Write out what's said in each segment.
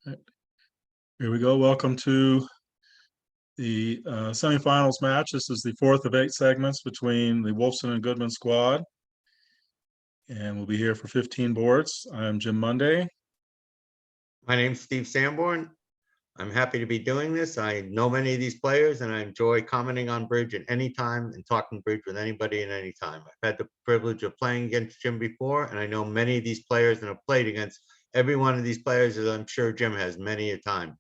Right. Here we go. Welcome to the semifinals match. This is the fourth of 8 segments between the Wolfson and Goodman squad. And we'll be here for 15 boards. I'm Jim Monday. My name's Steve Sanborn. I'm happy to be doing this. I know many of these players and I enjoy commenting on bridge at any time and talking bridge with anybody at any time. I've had the privilege of playing against Jim before, and I know many of these players and have played against every one of these players, as I'm sure Jim has many a time.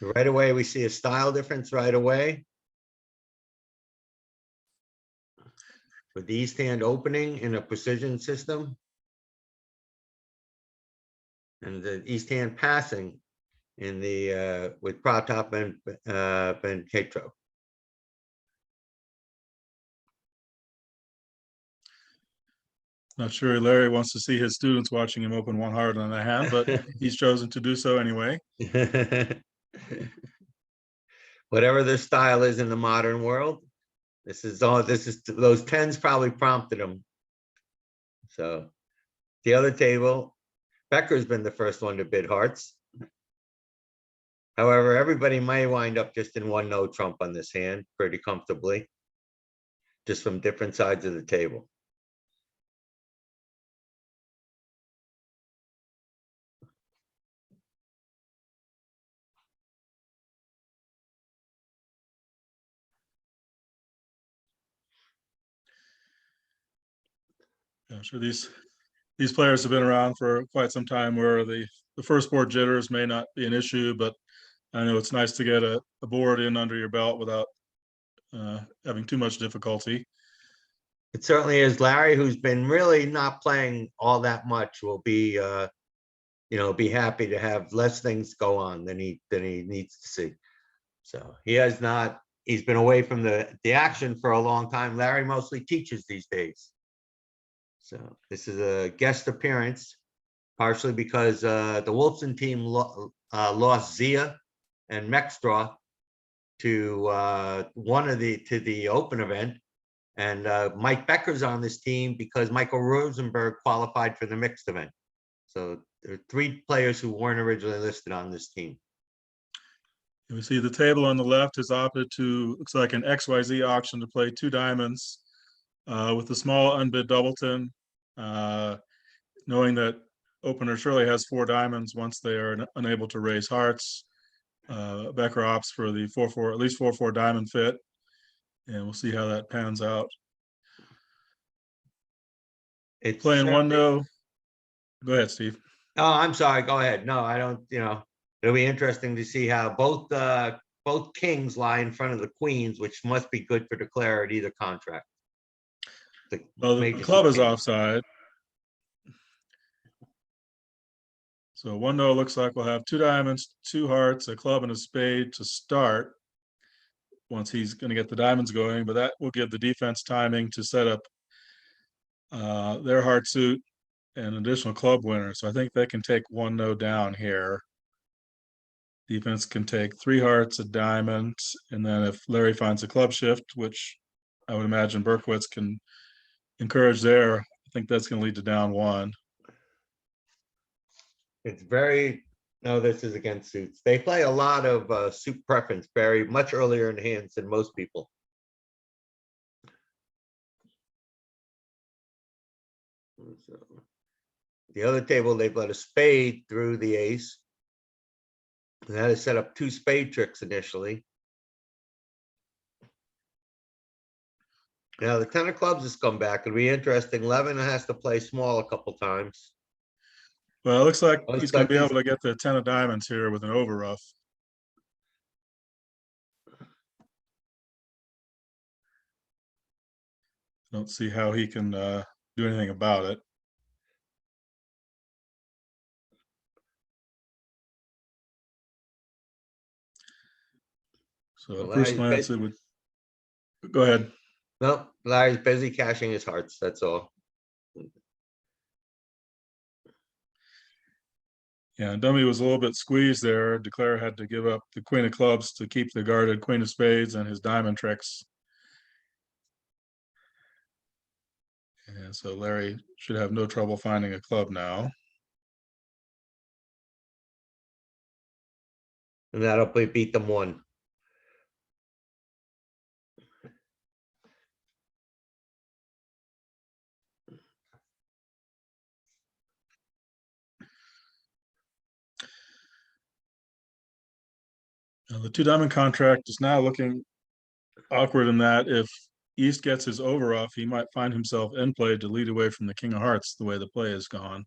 Right away, we see a style difference right away. With the East hand opening in a precision system. And the East hand passing in the with Pratap and Ketro. Not sure Larry wants to see his students watching him open one heart on a hand, but he's chosen to do so anyway. Whatever their style is in the modern world, this is those 10s probably prompted them. So the other table, Becker's been the first one to bid hearts. However, everybody may wind up just in one no trump on this hand pretty comfortably, just from different sides of the table. I'm sure these players have been around for quite some time, where the first board jitters may not be an issue, but I know it's nice to get a board in under your belt without having too much difficulty. It certainly is. Larry, who's been really not playing all that much, will be be happy to have less things go on than he needs to see. So he's been away from the action for a long time. Larry mostly teaches these days. So this is a guest appearance, partially because the Wolfson team lost Zia and Mexstraw to the open event, and Mike Becker's on this team because Michael Rosenberg qualified for the mixed event. So there are 3 players who weren't originally listed on this team. We see the table on the left has opted to, looks like an XYZ auction, to play 2 diamonds with a small unbid doubleton, knowing that opener surely has 4 diamonds once they are unable to raise hearts. Becker opts for the 4-4, at least 4-4 diamond fit, and we'll see how that pans out. It's playing one no. Go ahead, Steve. Oh, I'm sorry. Go ahead. No, I don't. It'll be interesting to see how both kings lie in front of the queens, which must be good for declare at either contract. The club is offside. So 1-0 looks like we'll have 2 diamonds, 2 hearts, a club, and a spade to start once he's going to get the diamonds going, but that will give the defense timing to set up their heart suit and additional club winner. So I think they can take 1-0 down here. Defense can take 3 hearts, a diamond, and then if Larry finds a club shift, which I would imagine Berkowitz can encourage there, I think that's going to lead to down 1. It's this is against suits. They play a lot of suit preference very much earlier in hands than most people. So the other table, they've let a spade through the ace. And that has set up 2 spade tricks initially. Now the 10 of clubs has come back. It'll be interesting. Levin has to play small a couple times. Well, it looks like he's going to be able to get the 10 of diamonds here with an overruff. Don't see how he can do anything about it. So at first glance, it would. Go ahead. No, Larry's busy cashing his hearts. That's all. Yeah, dummy was a little bit squeezed there. Declare had to give up the queen of clubs to keep the guarded queen of spades and his diamond tricks. And so Larry should have no trouble finding a club now. And that'll beat them one. Now, the two diamond contract is now looking awkward in that if East gets his over off, he might find himself in play to lead away from the King of Hearts the way the play has gone.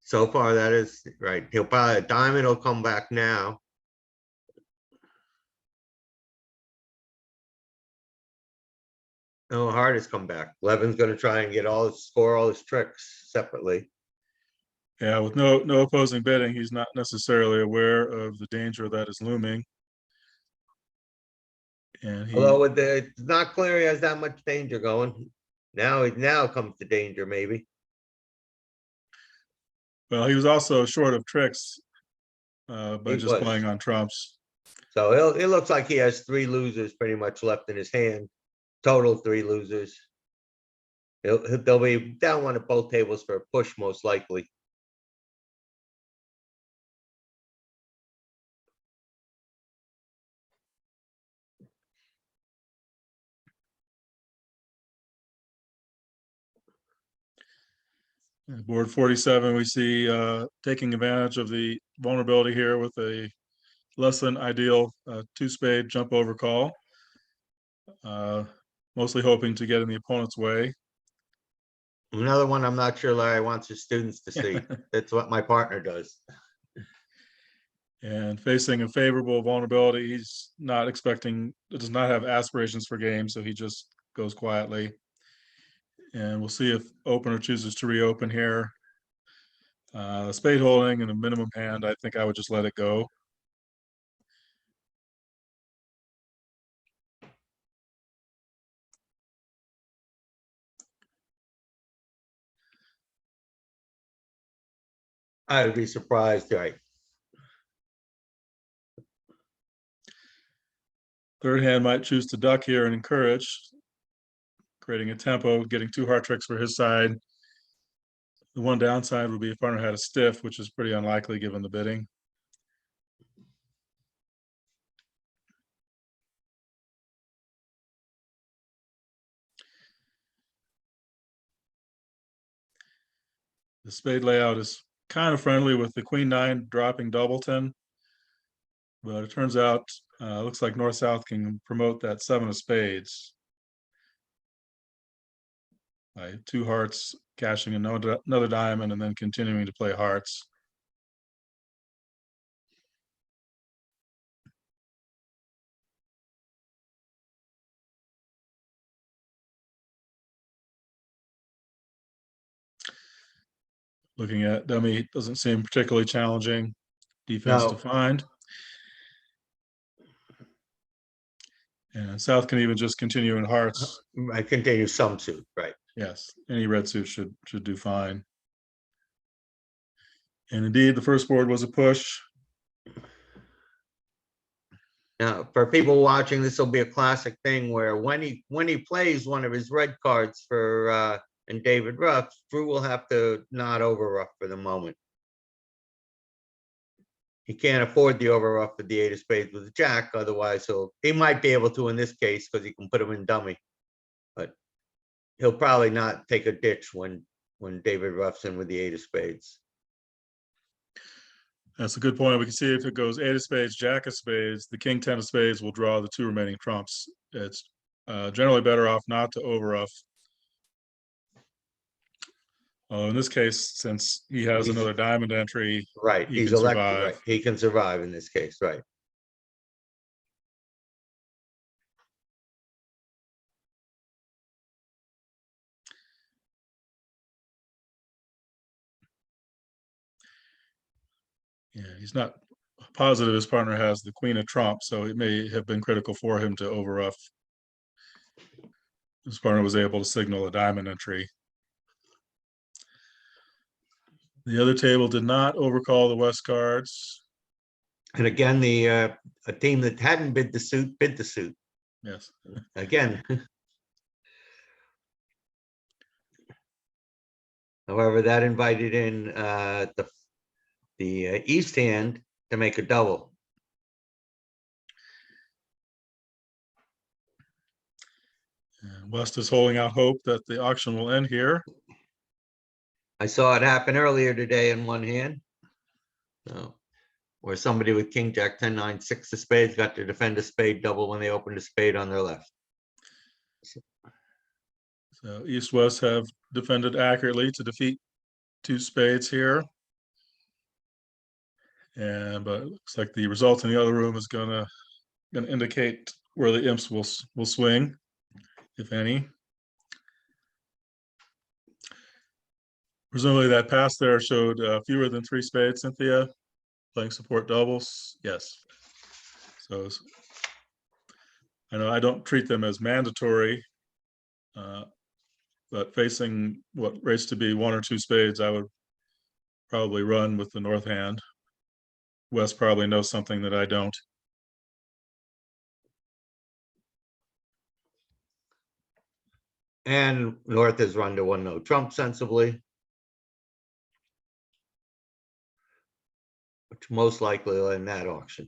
So far, that is right. He'll probably, a diamond will come back now. No, heart has come back. Levin's gonna try and get score all his tricks separately. Yeah, with no opposing bidding, he's not necessarily aware of the danger that is looming. And Although it's not clear he has that much danger going. Now comes the danger, maybe. well, he was also short of tricks by He just was. playing on trumps. So it looks like he has three losers pretty much left in his hand. Total three losers. They'll be down one at both tables for a push, most likely. Board 47, we see taking advantage of the vulnerability here with a less than ideal two-spade jump over call. Mostly hoping to get in the opponent's way. Another one I'm not sure Larry wants his students to see. That's what my partner does. And facing a favorable vulnerability, he's not expecting, does not have aspirations for game, so he just goes quietly. And we'll see if opener chooses to reopen here. Spade holding and a minimum hand, I think I would just let it go. I would be surprised, right? Third hand might choose to duck here and encourage, creating a tempo, getting two heart tricks for his side. The one downside would be if partner had a stiff, which is pretty unlikely given the bidding. The spade layout is kind of friendly with the queen nine dropping doubleton, but it turns out looks like north south can promote that seven of spades by two hearts cashing another diamond and then continuing to play hearts. Looking at dummy doesn't seem particularly challenging defense to No. find. And south can even just continue in hearts. I continue some suit, right? Yes, any red suit should do fine. And indeed, the first board was a push. Now, for people watching, this will be a classic thing where when he plays one of his red cards for and David Ruff, Drew will have to not over rough for the moment. He can't afford the over rough with the eight of spades with the jack, otherwise he might be able to in this case because he can put him in dummy, but he'll probably not take a ditch when David Ruff's in with the eight of spades. That's a good point. We can see if it goes eight of spades, jack of spades, the king 10 of spades will draw the two remaining trumps. It's generally better off not to overruff. In this case, since he has another diamond entry, right, he he's can elected, survive. right, he can survive in this case, right? Yeah, he's not positive his partner has the queen of trump, so it may have been critical for him to overruff. His partner was able to signal a diamond entry. The other table did not overcall the West cards. And again, a team that hadn't bid the suit bid the suit. Yes. Again. However, that invited in the east hand to make a double. And West is holding out hope that the auction will end here. I saw it happen earlier today in one hand. So, where somebody with king, jack, 10, 9, 6 of spades got to defend a spade double when they opened a spade on their left. So East West have defended accurately to defeat 2 spades here. But it looks like the result in the other room is gonna indicate where the imps will swing, if any. Presumably that pass there showed fewer than 3 spades, Cynthia, playing support doubles. Yes. So I know I don't treat them as mandatory, but facing what rates to be 1 or 2 spades, I would probably run with the north hand. West probably knows something that I don't. And North has run to 1-0 trump sensibly, which most likely will end that auction.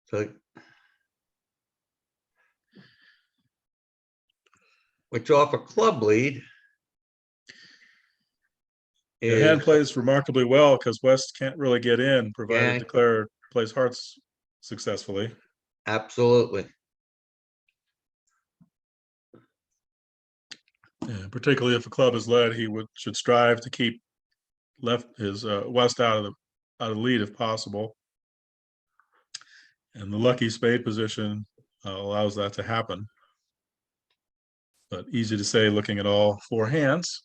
So, which off a club lead The hand is, plays remarkably well because West can't really get in, provided yeah, Declare plays hearts successfully. absolutely. Yeah, particularly if a club is led, he should strive to keep his West out of the lead if possible. And the lucky spade position allows that to happen. But easy to say looking at all 4 hands.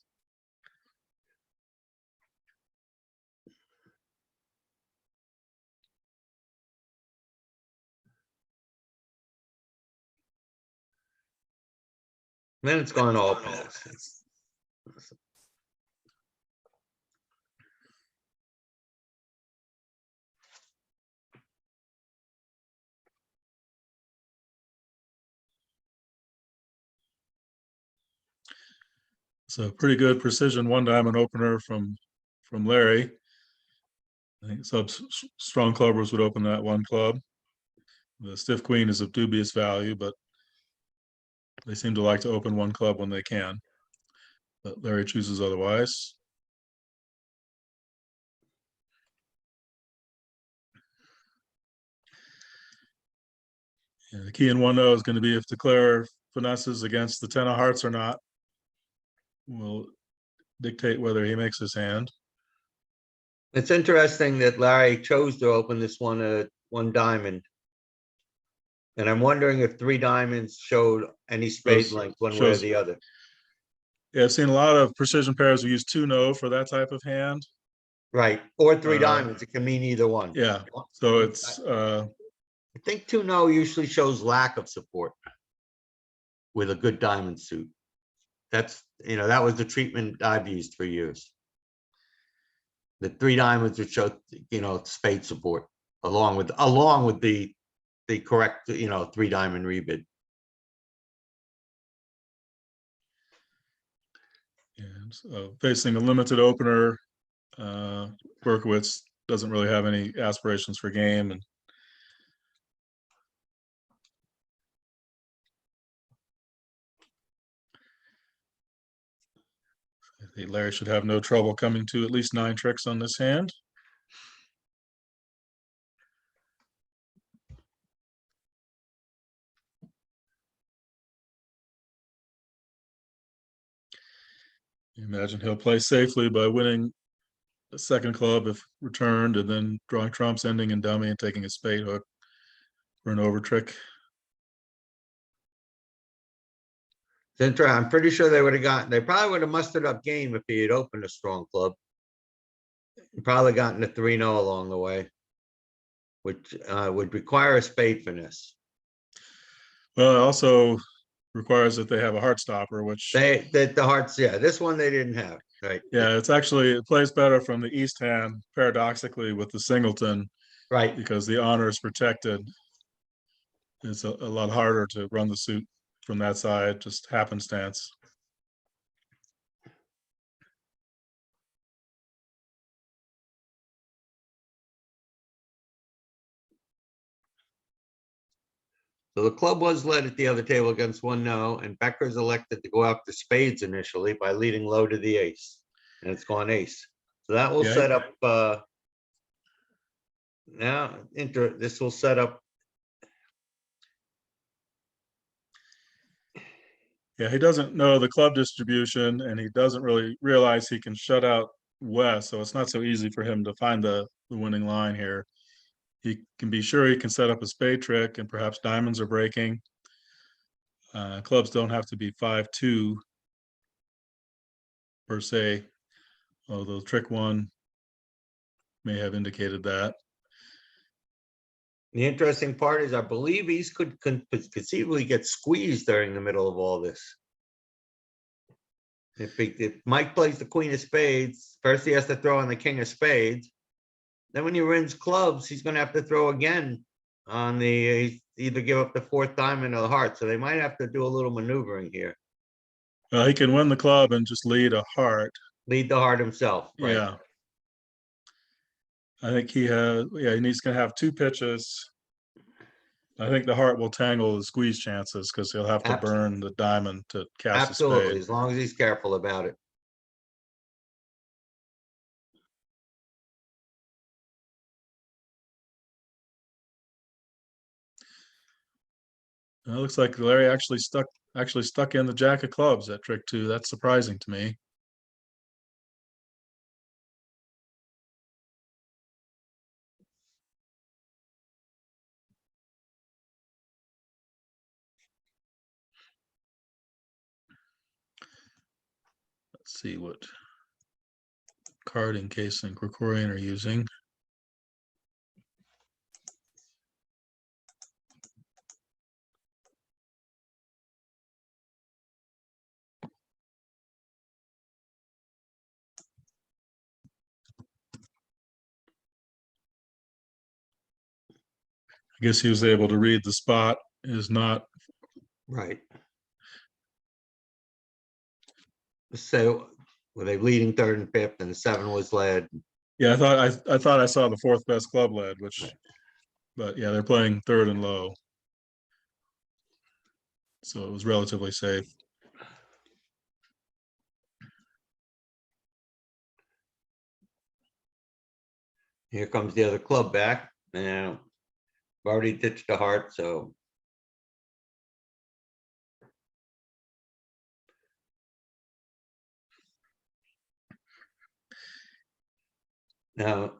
Then it's gone all pass. So pretty good precision 1 diamond opener from Larry. I think strong clubbers would open that 1 club. The stiff queen is of dubious value, but they seem to like to open 1 club when they can. But Larry chooses otherwise. And the key in 1-0 is going to be if Declare finesses against the 10 of hearts or not. Will dictate whether he makes his hand. It's interesting that Larry chose to open this one diamond. And I'm wondering if 3 diamonds showed any spade length one way or the other. Yeah, I've seen a lot of precision pairs who use 2-0 for that type of hand. Right, or 3 diamonds. It can mean either one. Yeah, so it's I think 2-0 usually shows lack of support with a good diamond suit. That's, that was the treatment I've used for years. The 3 diamonds would show, spade support along with the correct, 3 diamond rebid. And facing a limited opener, Berkowitz doesn't really have any aspirations for game, and I think Larry should have no trouble coming to at least 9 tricks on this hand. Imagine he'll play safely by winning a 2nd club if returned, and then drawing trumps, ending in dummy, and taking a spade hook for an over trick. I'm pretty sure they probably would have mustered up game if he had opened a strong club. Probably gotten a 3-0 along the way, which would require a spade finesse. Well, it also requires that they have a heart stopper, which the hearts, yeah, this one they didn't have, right? Yeah, it plays better from the east hand, paradoxically, with the singleton, Right. because the honor is protected. It's a lot harder to run the suit. from that side, just happenstance. So the club was led at the other table against 1-0, and Becker's elected to go after spades initially by leading low to the ace, and it's gone ace. So that will Yeah, set up, this will set up. Yeah, he doesn't know the club distribution, and he doesn't really realize he can shut out West, so it's not so easy for him to find the winning line here. He can be sure he can set up a spade trick, and perhaps diamonds are breaking. Clubs don't have to be 5-2 per se, although trick one may have indicated that. The interesting part is I believe East could conceivably get squeezed during the middle of all this. If Mike plays the queen of spades, first he has to throw on the king of spades. Then when he wins clubs, he's going to have to throw again on the, either give up the fourth diamond or the heart. So they might have to do a little maneuvering here. He can win the club and just lead a heart. Lead the heart himself. Right. Yeah. I think he has, he's going to have two pitches. I think the heart will tangle the squeeze chances because he'll have to burn the diamond to cast a Absolutely, spade. as long as he's careful about it. It looks like Larry actually stuck in the jack of clubs at trick two. That's surprising to me. Let's see what card encase and Krikorian are using. I guess he was able to read the spot is not right. So were they leading third and fifth, and the 7 was led? Yeah, I thought I saw the fourth best club led, which, but yeah, they're playing third and low, so it was relatively safe. Here comes the other club back. Now, I've already ditched the heart, so. Now,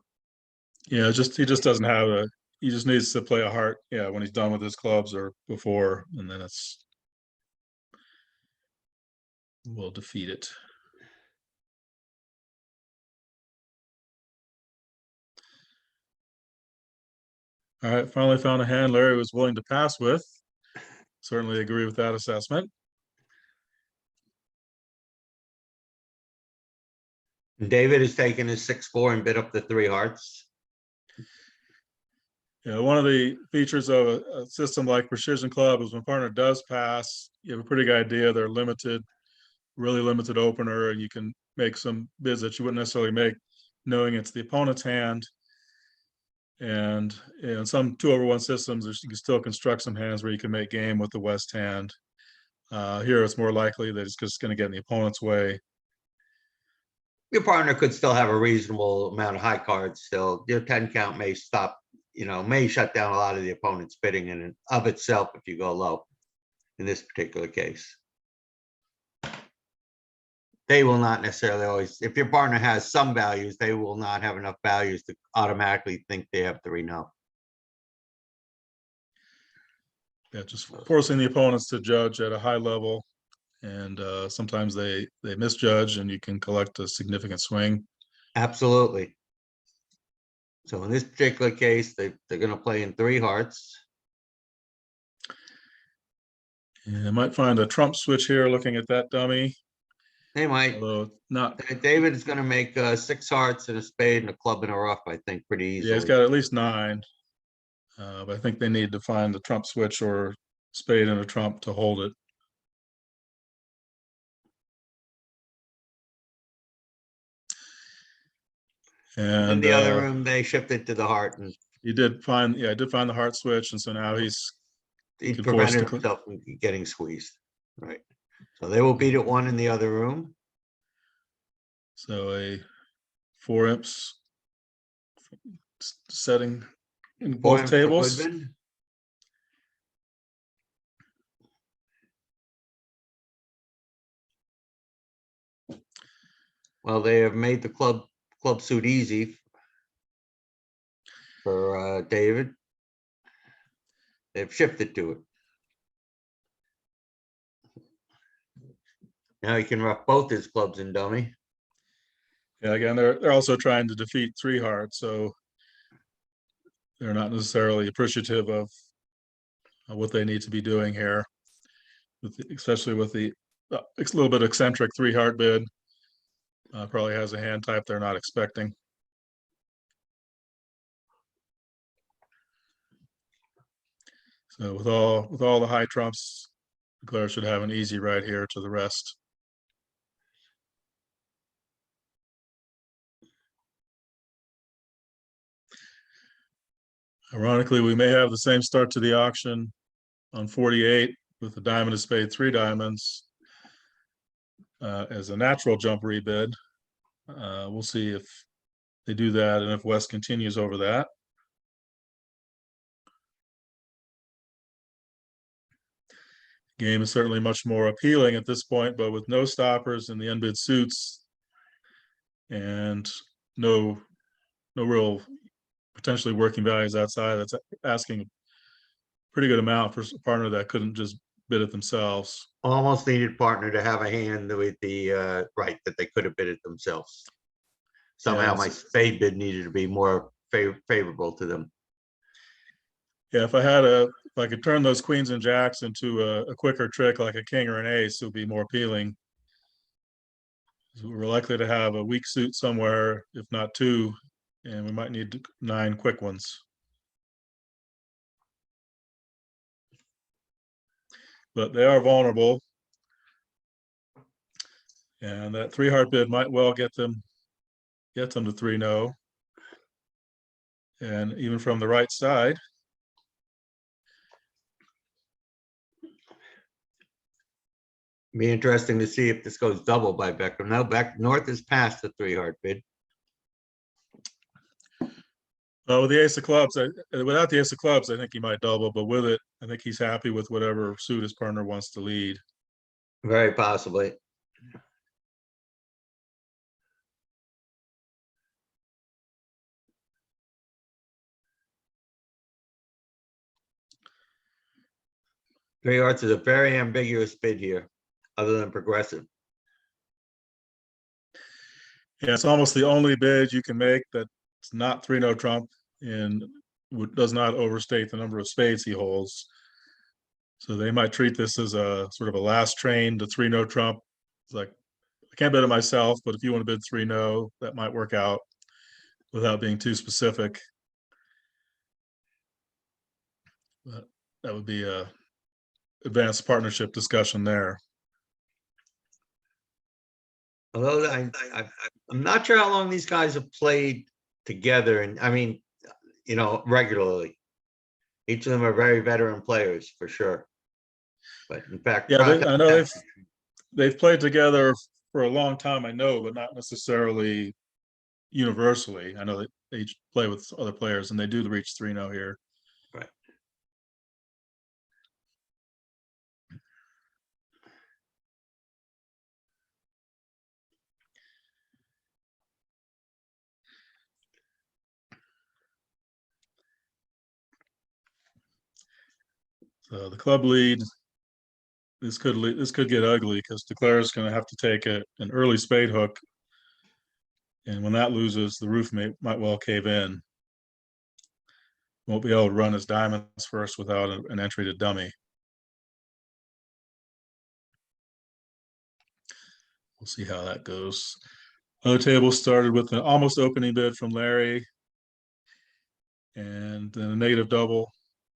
Yeah, he just doesn't have a. He just needs to play a heart. Yeah, when he's done with his clubs or before, and then we'll defeat it. All right, finally found a hand Larry was willing to pass with. Certainly agree with that assessment. David has taken his 6-4 and bid up the 3 hearts. Yeah, one of the features of a system like Precision Club is when partner does pass, you have a pretty good idea they're limited, really limited opener, and you can make some bids that you wouldn't necessarily make knowing it's the opponent's hand. And in some 2-over-1 systems, you can still construct some hands where you can make game with the West hand. Here, it's more likely that it's just going to get in the opponent's way. Your partner could still have a reasonable amount of high cards still. Your 10 count may stop, may shut down a lot of the opponent's bidding in and of itself if you go low in this particular case. They will not necessarily always, if your partner has some values, they will not have enough values to automatically think they have 3-0. Yeah, just forcing the opponents to judge at a high level, and sometimes they misjudge, and you can collect a significant swing. Absolutely. So in this particular case, they're going to play in 3 hearts. And they might find a trump switch here looking at that dummy. They might. Although not. David is going to make 6 hearts and a spade and a club and a rough, I think, pretty easily. Yeah, he's got at least 9. But I think they need to find the trump switch or spade and a trump to hold it. In And the other room, they shifted to the heart, and he did find, yeah, I did find the heart switch, and so now he he can force prevented to, himself from getting squeezed. Right. So they will beat it one in the other room. so a 4 imps setting in both Point for tables. Goodman. Well, they have made the club suit easy for David. They've shifted to it. Now he can rough both his clubs in dummy. Yeah, again, they're also trying to defeat 3 hearts, so they're not necessarily appreciative of what they need to be doing here, especially with the it's a little bit eccentric 3 heart bid. Probably has a hand type they're not expecting. So with all the high trumps, Claire should have an easy ride here to the rest. Ironically, we may have the same start to the auction on 48 with the diamond, a spade, 3 diamonds as a natural jump rebid. We'll see if they do that and if West continues over that. Game is certainly much more appealing at this point, but with no stoppers and the unbid suits and no real potentially working values outside, that's asking a pretty good amount for a partner that couldn't just bid it themselves. Almost needed partner to have a hand with the right that they could have bid it themselves. Somehow my spade bid needed to be more favorable to them. Yeah, if I could turn those queens and jacks into a quicker trick like a king or an ace, it would be more appealing. So we're likely to have a weak suit somewhere, if not 2, and we might need 9 quick ones. But they are vulnerable, and that 3 heart bid might well get them to 3-0. And even from the right side, Be interesting to see if this goes double by Becker. Now back north is past the 3 heart bid. with the ace of clubs, without the ace of clubs, I think he might double, but with it, I think he's happy with whatever suit his partner wants to lead. Very possibly. Three hearts is a very ambiguous bid here, other than progressive. Yeah, it's almost the only bid you can make that's not 3-0 trump and does not overstate the number of spades he holds. So they might treat this as a sort of a last train to 3-0 trump. It's like, I can't bet it myself, but if you want to bid 3-0, that might work out without being too specific. But that would be a advanced partnership discussion there. Although I'm not sure how long these guys have played together, and I mean, you know, regularly. Each of them are very veteran players for sure. But in fact, yeah, I know they've played together for a long time. I know, but not necessarily universally. I know that they each play with other players, and they do reach 3-0 here. Right. So the club lead. This could get ugly because Declare's going to have to take an early spade hook, and when that loses, the roof might well cave in. Won't be able to run his diamonds first without an entry to dummy. We'll see how that goes. Other table started with an almost opening bid from Larry, and then a negative double.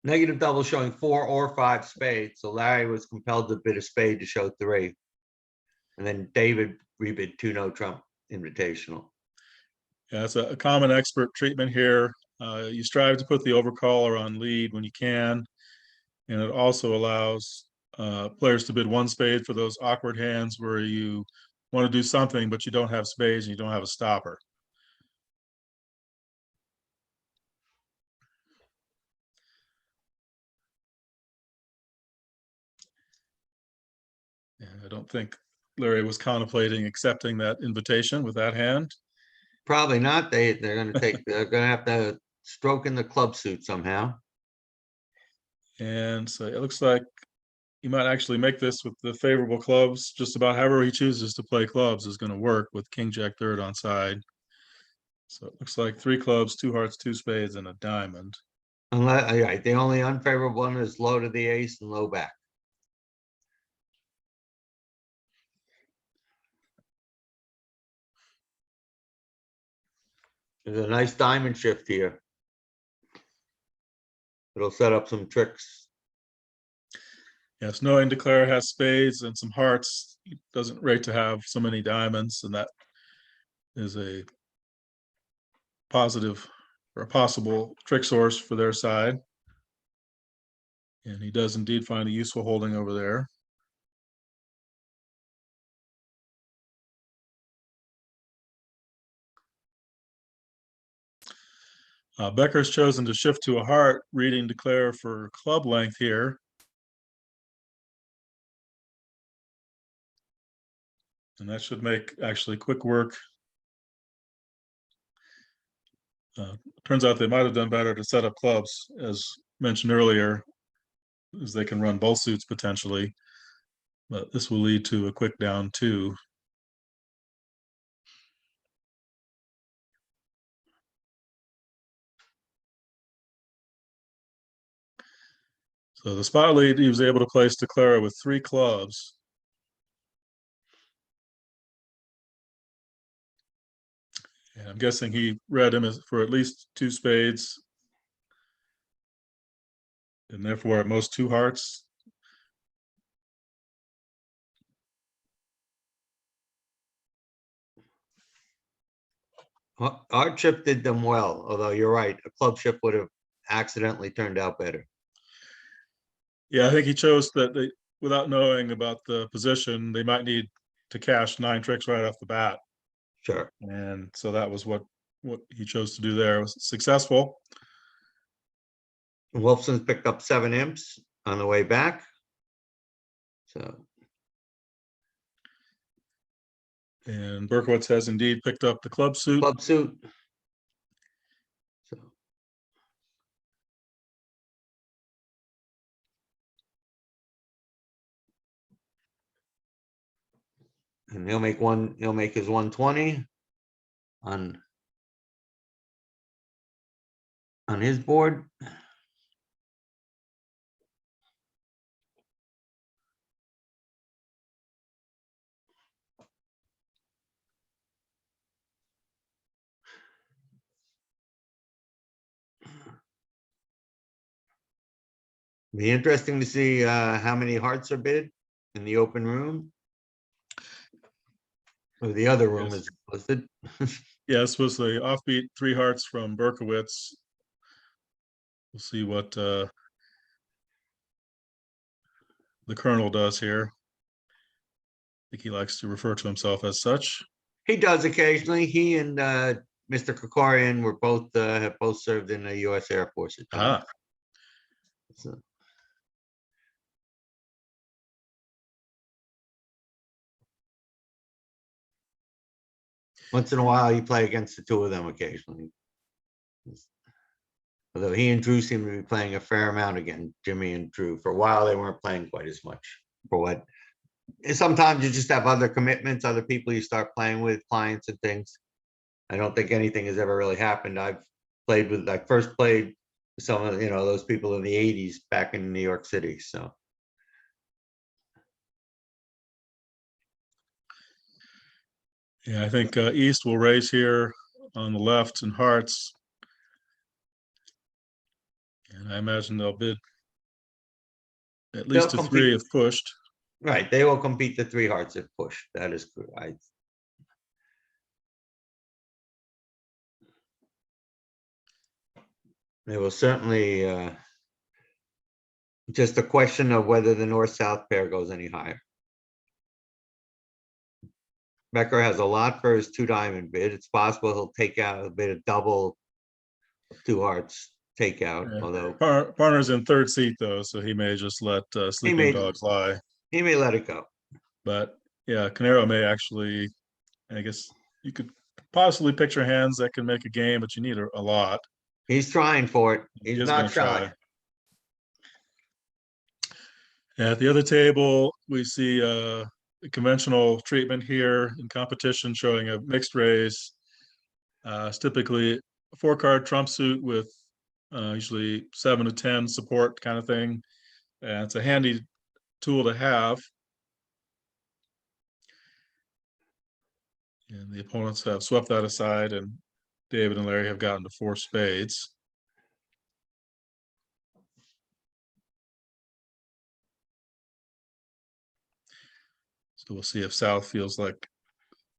Negative double showing 4 or 5 spades. So Larry was compelled to bid a spade to show 3. And then David rebid 2-0 trump invitational. Yeah, it's a common expert treatment here. You strive to put the overcaller on lead when you can, and it also allows players to bid one spade for those awkward hands where you want to do something, but you don't have spades and you don't have a stopper. And I don't think Larry was contemplating accepting that invitation with that hand. Probably not. They're gonna have to stroke in the club suit somehow. And so it looks like he might actually make this with the favorable clubs. Just about however he chooses to play clubs is going to work with King Jack third on side. So it looks like 3 clubs, 2 hearts, 2 spades, and a diamond. Unless, right, the only unfavorable one is low to the ace and low back. There's a nice diamond shift here. It'll set up some tricks. Yes, knowing Declare has spades and some hearts, he doesn't rate to have so many diamonds, and that is a positive or a possible trick source for their side. And he does indeed find a useful holding over there. Becker's chosen to shift to a heart, reading Declare for club length here. And that should make actually quick work. Turns out they might have done better to set up clubs, as mentioned earlier, as they can run both suits potentially. But this will lead to a quick down 2. So the spot lead, he was able to place Declara with 3 clubs. And I'm guessing he read him as for at least 2 spades. And therefore at most 2 hearts. Our chip did them well, although you're right, a club chip would have accidentally turned out better. Yeah, I think he chose that they, without knowing about the position, they might need to cash 9 tricks right off the bat. Sure. And so that was what he chose to do there. It was successful. Wolfson's picked up 7 imps on the way back. So, And Berkowitz has indeed picked up the club suit. club suit. So, and he'll make his 120 on his board. Be interesting to see how many hearts are bid in the open room. Or the other room Yes. is listed. Yes, was the offbeat 3 hearts from Berkowitz. We'll see what the Colonel does here. I think he likes to refer to himself as such. He does occasionally. He and Mr. Krikorian were both have both served in the U.S. Air Force at times. So, once in a while, you play against the 2 of them occasionally. Although he and Drew seem to be playing a fair amount again, Jimmy and Drew. For a while, they weren't playing quite as much. For what? Sometimes you just have other commitments, other people you start playing with, clients and things. I don't think anything has ever really happened. I first played with some of those people in the 80s back in New York City. So. Yeah, I think East will raise here on the left in hearts. And I imagine they'll bid at least to 3 if pushed. Right, they will compete the 3 hearts if pushed. That is right. It will certainly, just a question of whether the north-south pair goes any higher. Becker has a lot for his 2-diamond bid. It's possible he'll take out a bit of double 2 hearts takeout, Yeah. although Partner's in third seat though, so he may just let sleeping may- dogs lie. he may let it go. But yeah, Canaro may actually, I guess you could possibly picture hands that can make a game, but you need a lot. He's trying for it. He He's is not gonna shy. try. At the other table, we see a conventional treatment here in competition showing a mixed race. It's typically a 4-card trump suit with usually 7 to 10 support kind of thing. And it's a handy tool to have. And the opponents have swept that aside, and David and Larry have gotten to 4 spades. So we'll see if South feels like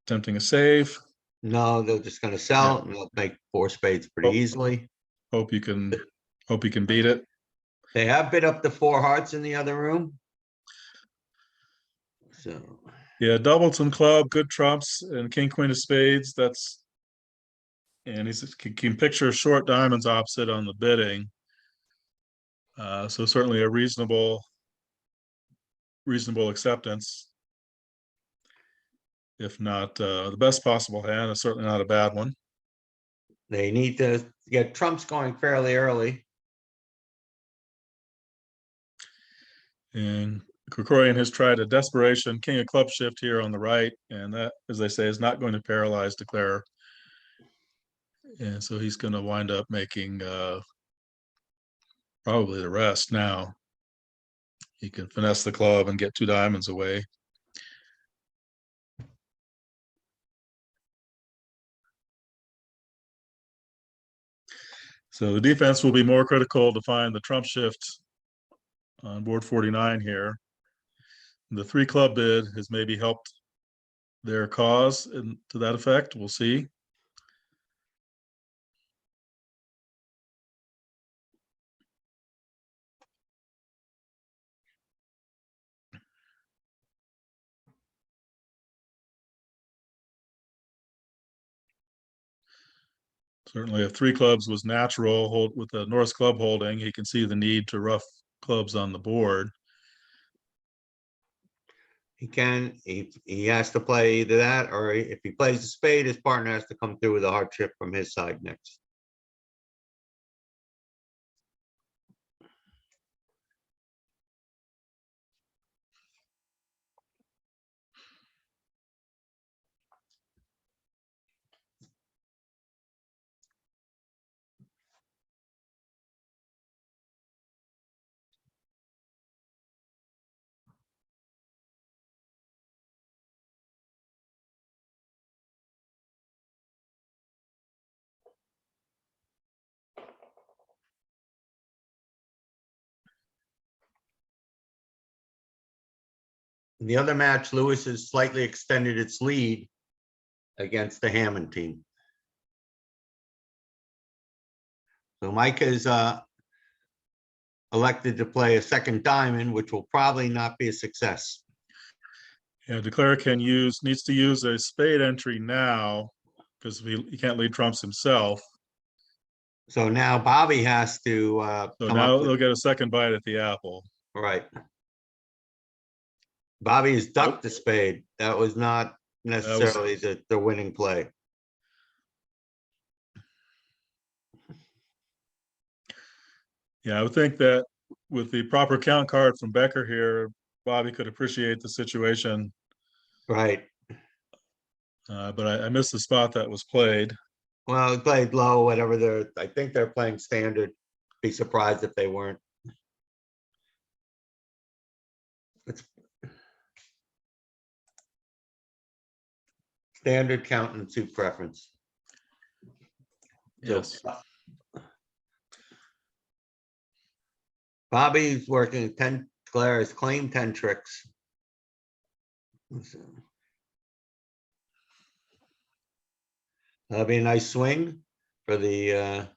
attempting a save. No, they're just gonna sell it and they'll make 4 spades pretty Oh. easily. Hope you can beat it. They have bid up to 4 hearts in the other room. So, Yeah, doubled some club, good trumps, and king queen of spades. And he's can picture short diamonds opposite on the bidding. So certainly a reasonable acceptance. If not the best possible hand, it's certainly not a bad one. they need to get trumps going fairly early. And Krikorian has tried a desperation king of club shift here on the right, and that, as they say, is not going to paralyze Declare. And so he's going to wind up making probably the rest now. He can finesse the club and get 2 diamonds away. So the defense will be more critical to find the trump shift on board 49 here. The 3 club bid has maybe helped their cause and to that effect. We'll see. Certainly if 3 clubs was natural hold with the North club holding, he can see the need to rough clubs on the board. He has to play either that, or if he plays a spade, his partner has to come through with a hardship from his side next. In the other match, Lewis has slightly extended its lead against the Hammond team. So Mike has elected to play a second diamond, which will probably not be a success. Yeah, Declare needs to use a spade entry now because he can't lead trumps himself. So now Bobby has to So come now up with, they'll get a second bite at the apple. right. Bobby has ducked the spade. That was not necessarily the winning play. Yeah, I would think that with the proper count card from Becker here, Bobby could appreciate the situation. Right. But I missed the spot that was played. Well, he played low, whatever I think they're playing standard. Be surprised if they weren't. It's standard count and suit preference. Yes. So Bobby's working 10, Claire has claimed 10 tricks. That'll be a nice swing for the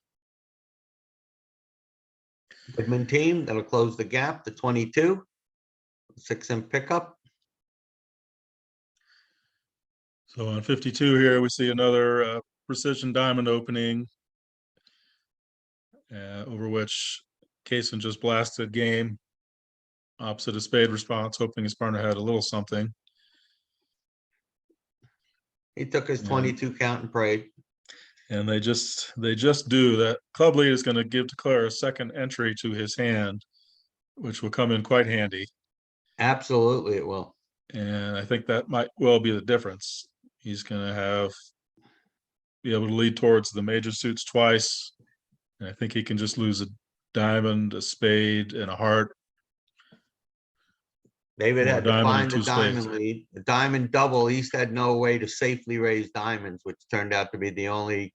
Goodman team, that'll close the gap to 22. 6 and pickup. So on 52 here, we see another precision diamond opening over which Kaysen just blasted game opposite a spade response, hoping his partner had a little something. He took his 22 count and prayed. And they just do that. Club lead is going to give Declare a second entry to his hand, which will come in quite handy. Absolutely, it will. And I think that might well be the difference. He's going to be able to lead towards the major suits twice. And I think he can just lose a diamond, a spade, and a heart. David Or had to diamond and find the two spades. diamond lead. The diamond double, East had no way to safely raise diamonds, which turned out to be the only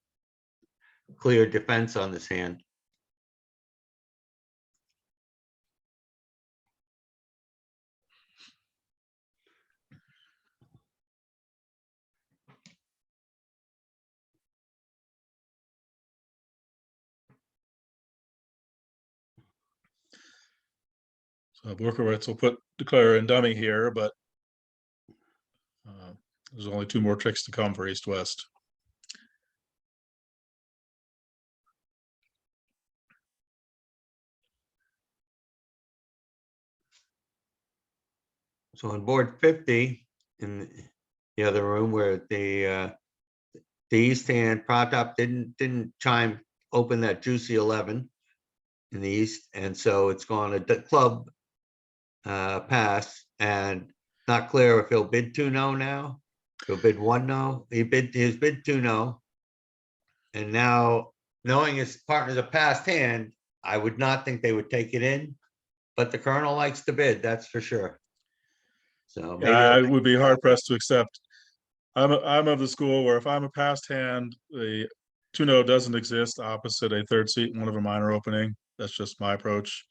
clear defense on this hand. So Borkowitz will put Declare in dummy here, but there's only two more tricks to come for East-West. So on board 50, in the other room where the East hand prop top didn't chime open that juicy 11 in the East, and so it's gone to club pass, and not clear if he'll bid 2-0 now. He'll bid 1-0. He bid 2-0, and now knowing his partner's a passed hand, I would not think they would take it in, but the Colonel likes to bid, that's for sure. So maybe I would be hard pressed to accept. I'm of the school where if I'm a passed hand, the 2-0 doesn't exist opposite a third seat in one of a minor opening. That's just my approach.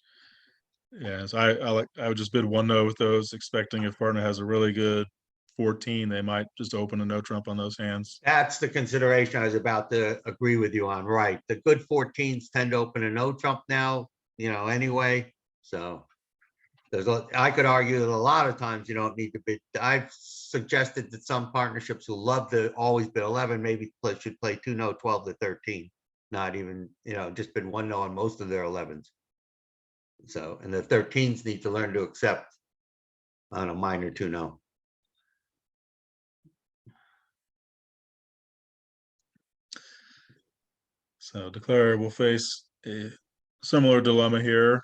Yes, I would just bid 1-0 with those, expecting if partner has a really good 14, they might just open a no trump on those hands. that's the consideration I was about to agree with you on, right? The good 14s tend to open a no trump now, anyway. So I could argue that a lot of times you don't need to bid. I've suggested that some partnerships who love to always bid 11 maybe should play 2-0, 12 to 13, not even, just bid 1-0 on most of their 11s. So, and the 13s need to learn to accept on a minor 2-0. So Declare will face a similar dilemma here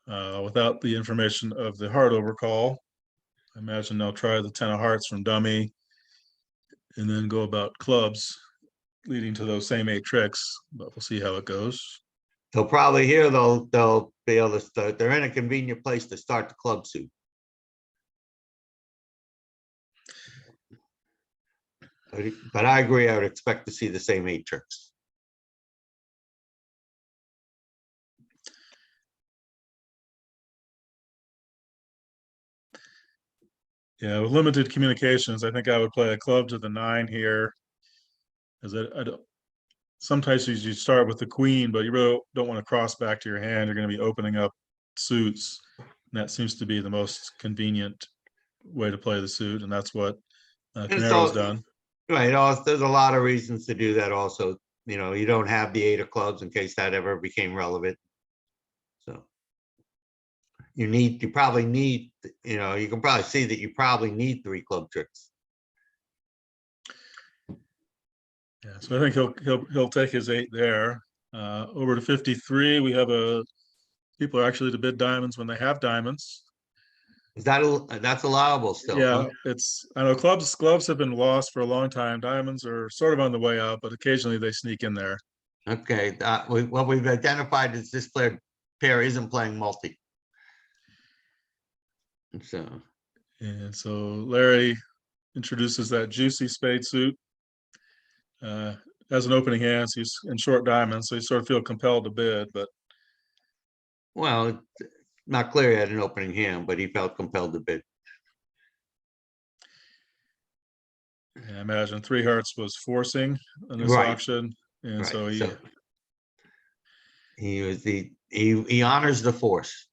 without the information of the heart overcall. I imagine they'll try the 10 of hearts from dummy and then go about clubs, leading to those same 8 tricks, but we'll see how it goes. They'll probably here they'll be able to start. They're in a convenient place to start the club suit. But I agree, I would expect to see the same 8 tricks. Yeah, with limited communications, I think I would play a club to the 9 here. As I don't. Sometimes you start with the queen, but you really don't want to cross back to your hand. You're going to be opening up suits. And that seems to be the most convenient way to play the suit, and that's what Canero's done. Right. There's a lot of reasons to do that also. You don't have the 8 of clubs in case that ever became relevant. So you probably need, you can probably see that you probably need 3 club tricks. Yeah, so I think he'll take his 8 there. Over to 53, we have people are actually to bid diamonds when they have diamonds. That's allowable still? Yeah, I know gloves have been lost for a long time. Diamonds are sort of on the way out, but occasionally they sneak in there. Okay, what we've identified is this pair isn't playing multi. And so Larry introduces that juicy spade suit. As an opening hand, so he's in short diamonds, so you sort of feel compelled to bid, but well, not clear he had an opening hand, but he felt compelled to bid. I imagine 3 hearts was forcing in this Right. auction, and Right. so he He honors the force.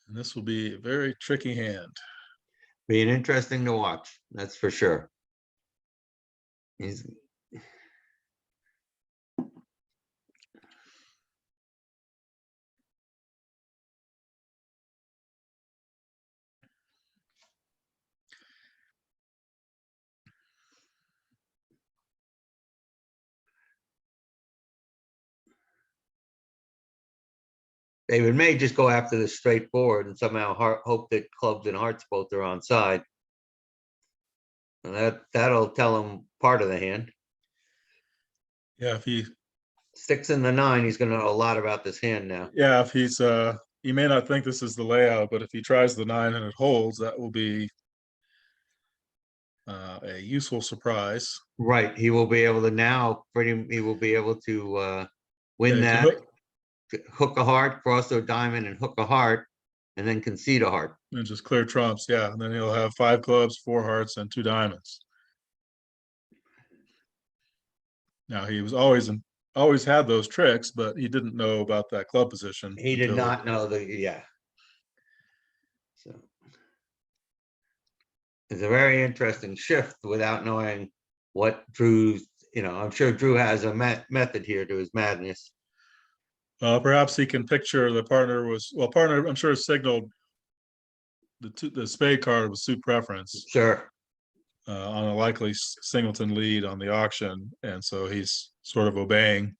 And this will be a very tricky hand. Being interesting to watch, that's for sure. He's David may just go after this straightforward and somehow hope that clubs and hearts both are on side. And that'll tell him part of the hand. Yeah, if he 6 and the 9, he's gonna know a lot about this hand now. yeah, if he's he may not think this is the layout, but if he tries the 9 and it holds, that will be a useful surprise. Right, he will be able to now he will be able to win Yeah, that, hook a heart, cross a diamond and hook a heart, and then concede a heart. and just clear trumps, yeah. And then he'll have 5 clubs, 4 hearts, and 2 diamonds. Now he was always had those tricks, but he didn't know about that club position. He did not know yeah. So it's a very interesting shift without knowing what Drew's, I'm sure Drew has a method here to his madness. Perhaps he can picture the partner partner, I'm sure, signaled the spade card was suit preference. Sure. On a likely singleton lead on the auction, and so he's sort of obeying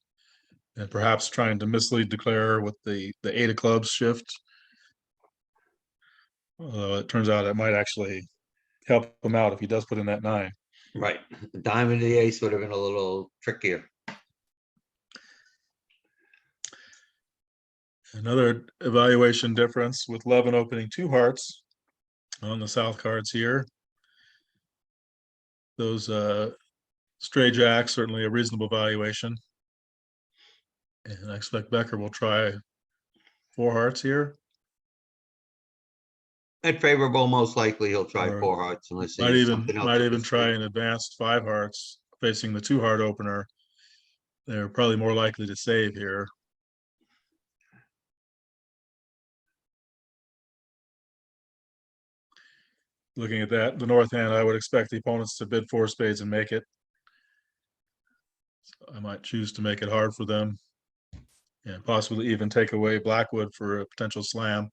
and perhaps trying to mislead declare with the 8 of clubs shift. Although it turns out it might actually help him out if he does put in that 9. Right. The diamond to the ace would have been a little trickier. Another evaluation difference with Levin opening 2 hearts on the south cards here. Those stray jacks, certainly a reasonable valuation. And I expect Becker will try 4 hearts here. At favorable, most likely he'll try Or 4 hearts unless might there's even something else. might even try an advanced 5 hearts facing the 2 heart opener. They're probably more likely to save here. Looking at that, the north hand, I would expect the opponents to bid 4 spades and make it. So I might choose to make it hard for them and possibly even take away Blackwood for a potential slam.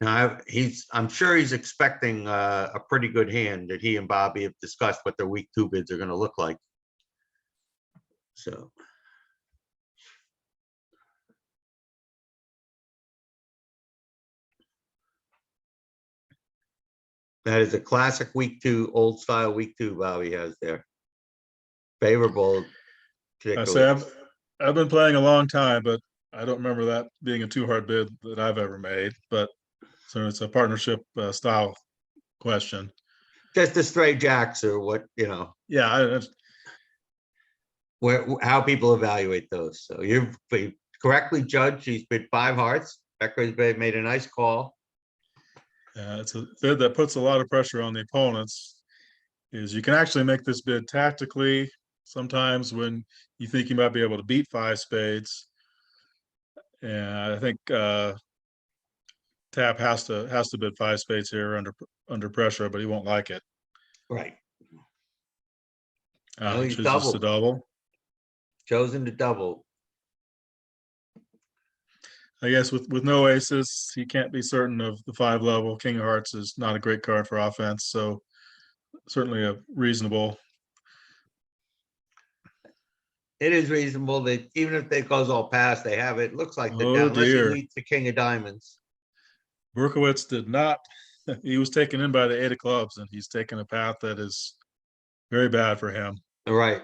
Now, I'm sure he's expecting a pretty good hand that he and Bobby have discussed what their week 2 bids are going to look like. So. That is a classic week 2, old style week 2 Bobby has there. Favorable. I say I've been playing a long time, but I don't remember that being a 2 hard bid that I've ever made. But so it's a partnership style question. Just the stray jacks or what, Yeah, how people evaluate those. So you've correctly judged. He's bid 5 hearts. Becker's made a nice call. it's a bid that puts a lot of pressure on the opponents. Is you can actually make this bid tactically sometimes when you think you might be able to beat 5 spades. And I think Tap has to bid 5 spades here under pressure, but he won't like it. Right. He chooses to double. Chosen to double. I guess with no aces, he can't be certain of the 5 level. King of Hearts is not a great card for offense, so certainly a reasonable. It is reasonable that even if it goes all past, they have it. Looks like Oh, unless he dear. leads the King of Diamonds. Berkowitz did not. He was taken in by the 8 of clubs, and he's taken a path that is very bad for him. Right.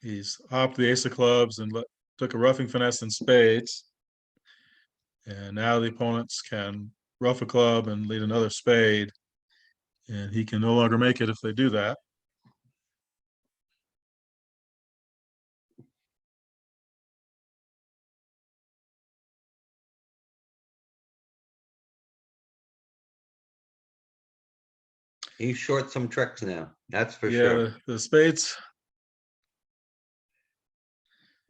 He's hopped the ace of clubs and took a roughing finesse in spades. And now the opponents can rough a club and lead another spade. And he can no longer make it if they do that. He's short some tricks now, that's for Yeah, sure. the spades.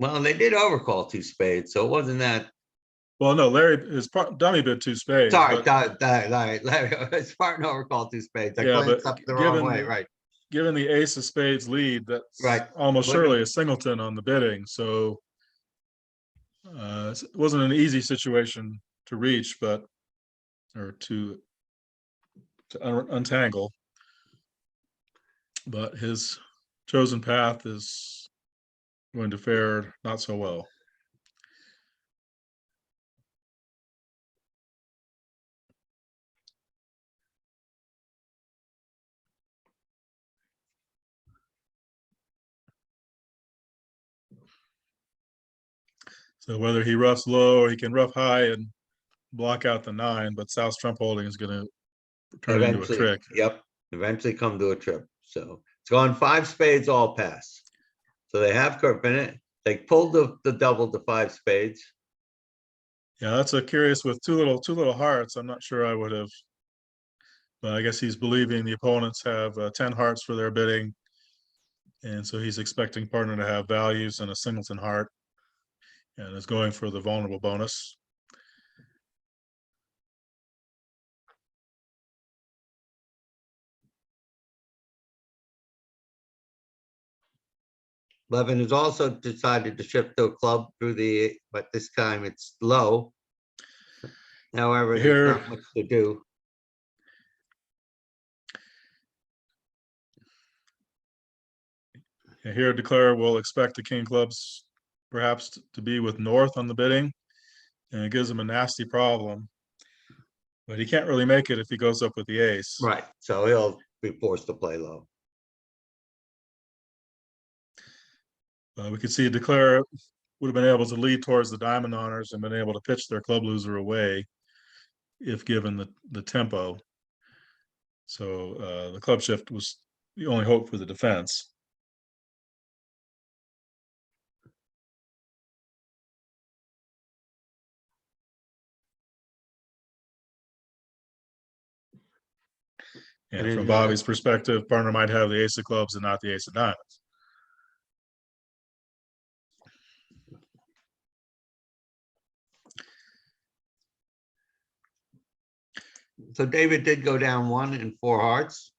Well, they did overcall 2 spades, so it wasn't that. Well, no, Larry, his dummy bid 2 spades, Sorry, but Spartan overcalled 2 spades. I yeah, but glanced up the wrong way, right? given the ace of spades lead, that's Right. almost Wouldn't surely have- a singleton on the bidding. So it wasn't an easy situation to reach, but or to untangle. But his chosen path is going to fare not so well. So whether he roughs low or he can rough high and block out the 9, but South's trump holding is going to turn into a Eventually, trick. yep, eventually come to a trip. So it's gone 5 spades all pass. So they have curve in it. They pulled the double to 5 spades. Yeah, that's a curious with two little hearts. I'm not sure I would have, but I guess he's believing the opponents have 10 hearts for their bidding, and so he's expecting partner to have values and a singleton heart, and is going for the vulnerable bonus. Levin has also decided to shift to a club through the, but this time it's low. However, there's Here, not much to do. here declare will expect the king clubs perhaps to be with north on the bidding, and it gives him a nasty problem. But he can't really make it if he goes up with the ace. Right, so he'll be forced to play low. We could see declare would have been able to lead towards the diamond honors and been able to pitch their club loser away if given the tempo. So the club shift was the only hope for the defense. And from Bobby's perspective, partner might have the ace of clubs and not the ace of diamonds. So David did go down 1 in 4 hearts.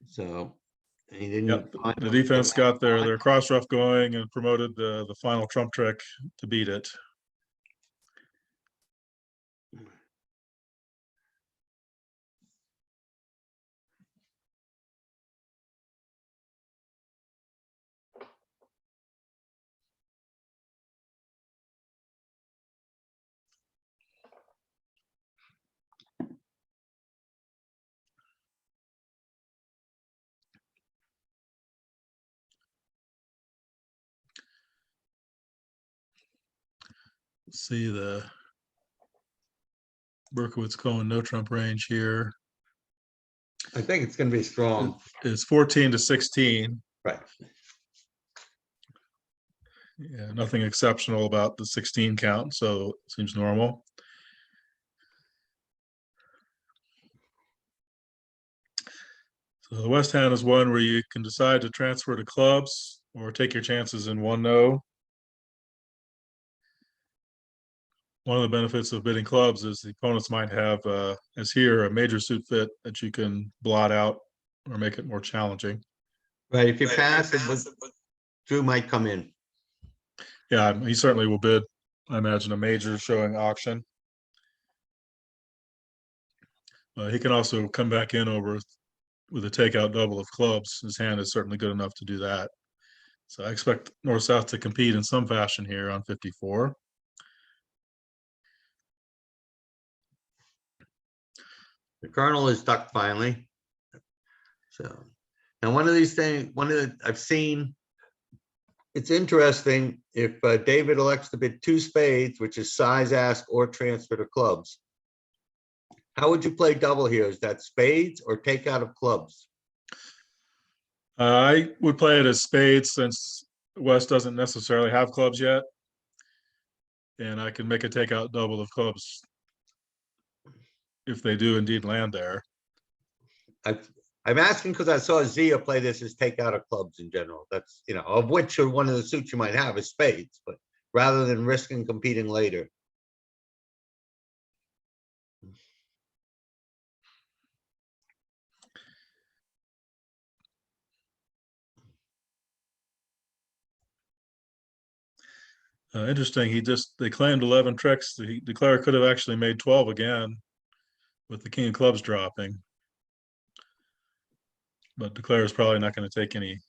So he didn't. Yep, the defense got their cross rough going and promoted the final trump trick to beat it. See the Berkowitz Cohen no trump range here. I think it's going to be strong. It's 14 to 16. Right. Yeah, nothing exceptional about the 16 count, so it seems normal. So the West hand is one where you can decide to transfer to clubs or take your chances in 1-0. One of the benefits of bidding clubs is the opponents might have, as here, a major suit fit that you can blot out or make it more challenging. Right, if you pass it, Drew might come in. Yeah, he certainly will bid, I imagine, a major showing auction. He can also come back in over with a takeout double of clubs. His hand is certainly good enough to do that. So I expect North-South to compete in some fashion here on 54. The Colonel is stuck finally. So now one of these things, I've seen, it's interesting if David elects to bid 2 spades, which is size ask or transfer to clubs. How would you play double here? Is that spades or take out of clubs? I would play it as spades since West doesn't necessarily have clubs yet. And I can make a takeout double of clubs if they do indeed land there. I'm asking because I saw Zia play this as take out of clubs in general. That's, of which are one of the suits you might have is spades, but rather than risking competing later. Interesting. They claimed 11 tricks. The declare could have actually made 12 again with the king of clubs dropping. But declare is probably not going to take any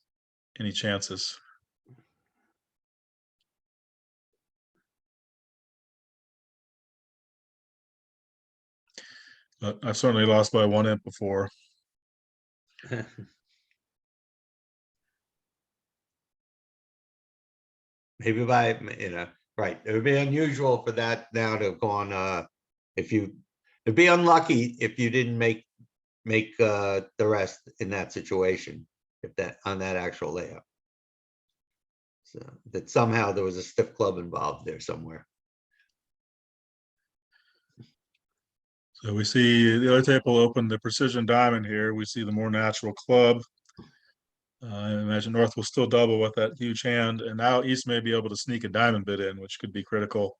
chances. But I've certainly lost by 1 imp before. Maybe by, right. It would be unusual for that now to have gone, it'd be unlucky if you didn't make the rest in that situation, on that actual layout. So that somehow there was a stiff club involved there somewhere. So we see the other table open the precision diamond here. We see the more natural club. I imagine North will still double with that huge hand, and now East may be able to sneak a diamond bid in, which could be critical.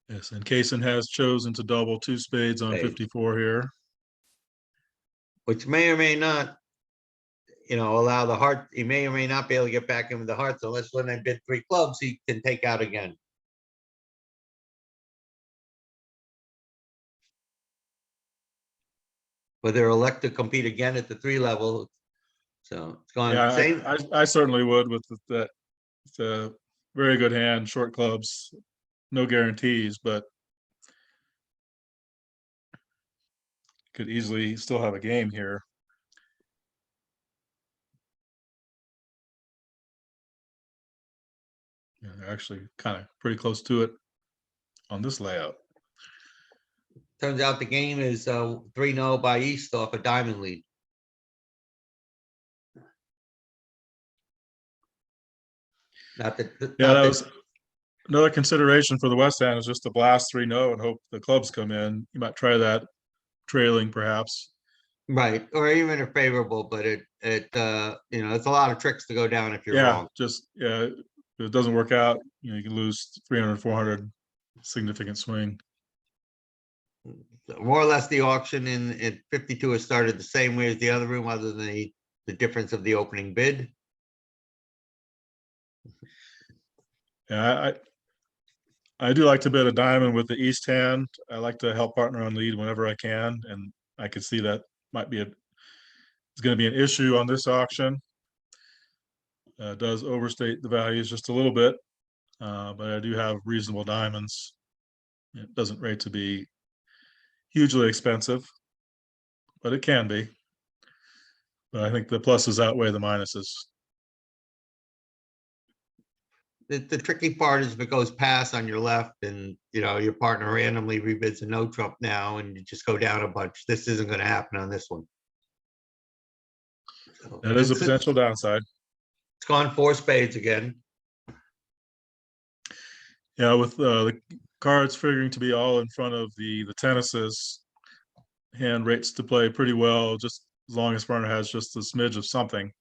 Yes, and Kaysen has chosen to double 2 spades on 54 here. Which may or may not, allow the heart, he may or may not be able to get back into the hearts unless when they bid 3 clubs, he can take out again. Whether elect to compete again at the 3 level. So it's gone. Yeah, Same. I certainly would with that. It's a very good hand, short clubs, no guarantees, but could easily still have a game here. Yeah, they're actually kind of pretty close to it on this layout. Turns out the game is 3-0 by East off a diamond lead. Not that. Yeah, that was another consideration for the West Hand is just to blast 3-0 and hope the clubs come in. You might try that trailing perhaps. Right, or even if favorable, but it's a lot of tricks to go down if you're wrong. If it doesn't work out, you can lose 300, 400, significant swing. So more or less the auction in 52 has started the same way as the other room, other than the difference of the opening bid. Yeah, I do like to bid a diamond with the East hand. I like to help partner on lead whenever I can, and I could see that might be it's going to be an issue on this auction. Does overstate the values just a little bit, but I do have reasonable diamonds. It doesn't rate to be hugely expensive, but it can be. But I think the pluses outweigh the minuses. The tricky part is if it goes pass on your left and your partner randomly rebids a no trump now and you just go down a bunch. This isn't going to happen on this one. So That is a potential downside. It's gone 4 spades again. Yeah, with the cards figuring to be all in front of the tennises, hand rates to play pretty well, just as long as partner has just a smidge of something.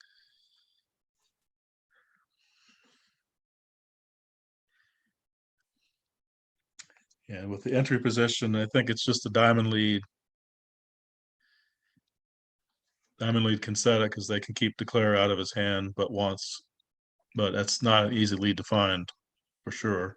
And with the entry position, I think it's just a diamond lead. Diamond lead can set it because they can keep declare out of his hand but once. But that's not an easy lead to find, for sure.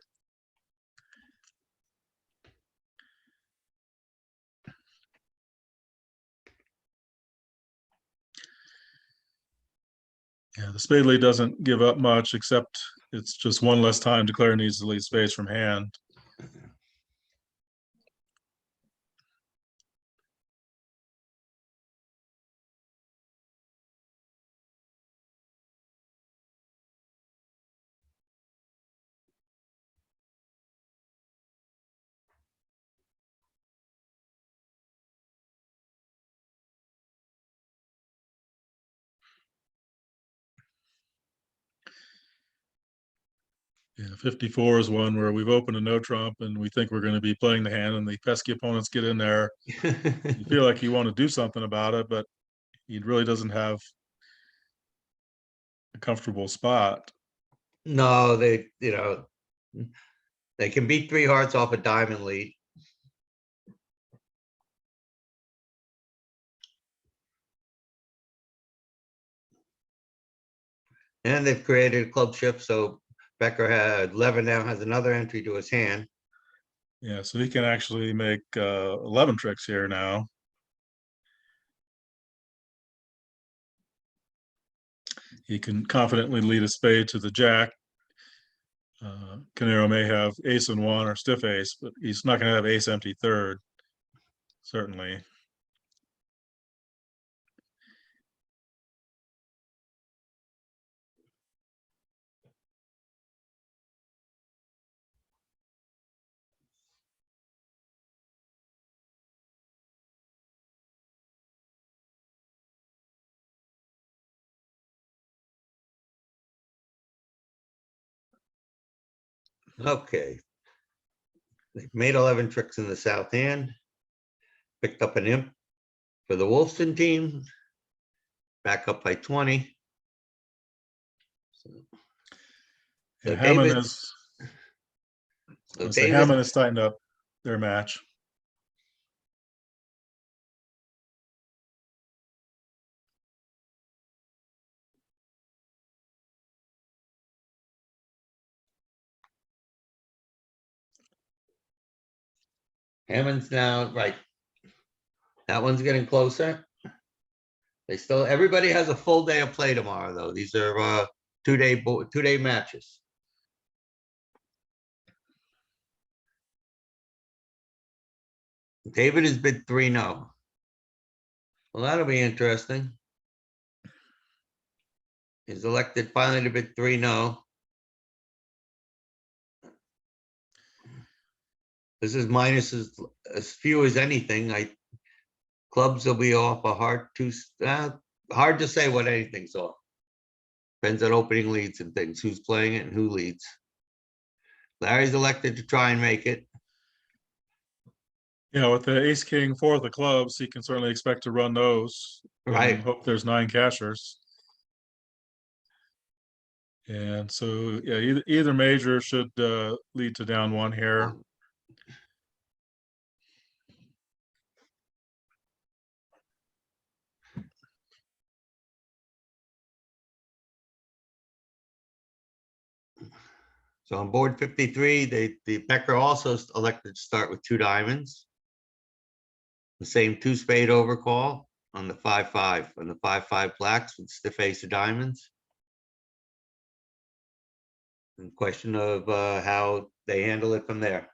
Yeah, the spade lead doesn't give up much, except it's just one less time declare needs to lead spades from hand. Yeah, 54 is one where we've opened a no trump and we think we're going to be playing the hand, and the pesky opponents get in there. You feel like you want to do something about it, but he really doesn't have a comfortable spot. No, they can beat 3 hearts off a diamond lead. And they've created a club shift, so Becker had Levin now has another entry to his hand. Yeah, so he can actually make 11 tricks here now. He can confidently lead a spade to the jack. Canero may have ace and one or stiff ace, but he's not going to have ace empty third, certainly. Okay. They've made 11 tricks in the south hand. Picked up an imp for the Wolfson team. Back up by 20. Yeah, David. Hammond has tightened up their match. Hammond's now right. That one's getting closer. Everybody has a full day of play tomorrow, though. These are 2-day matches. David has bid 3-0. Well, that'll be interesting. He's elected finally to bid 3-0. This is minus as few as anything. Clubs will be off a hard to say what anything's off. Depends on opening leads and things, who's playing it and who leads. Larry's elected to try and make it. Yeah, with the ace king fourth of clubs, he can certainly expect to run those. Right. And hope there's 9 cashers. And so, yeah, either major should lead to down one here. So on board 53, the Becker also elected to start with 2 diamonds. The same 2-spade overcall on the 5-5, on the 5-5 blacks with stiff ace of diamonds. And question of how they handle it from there.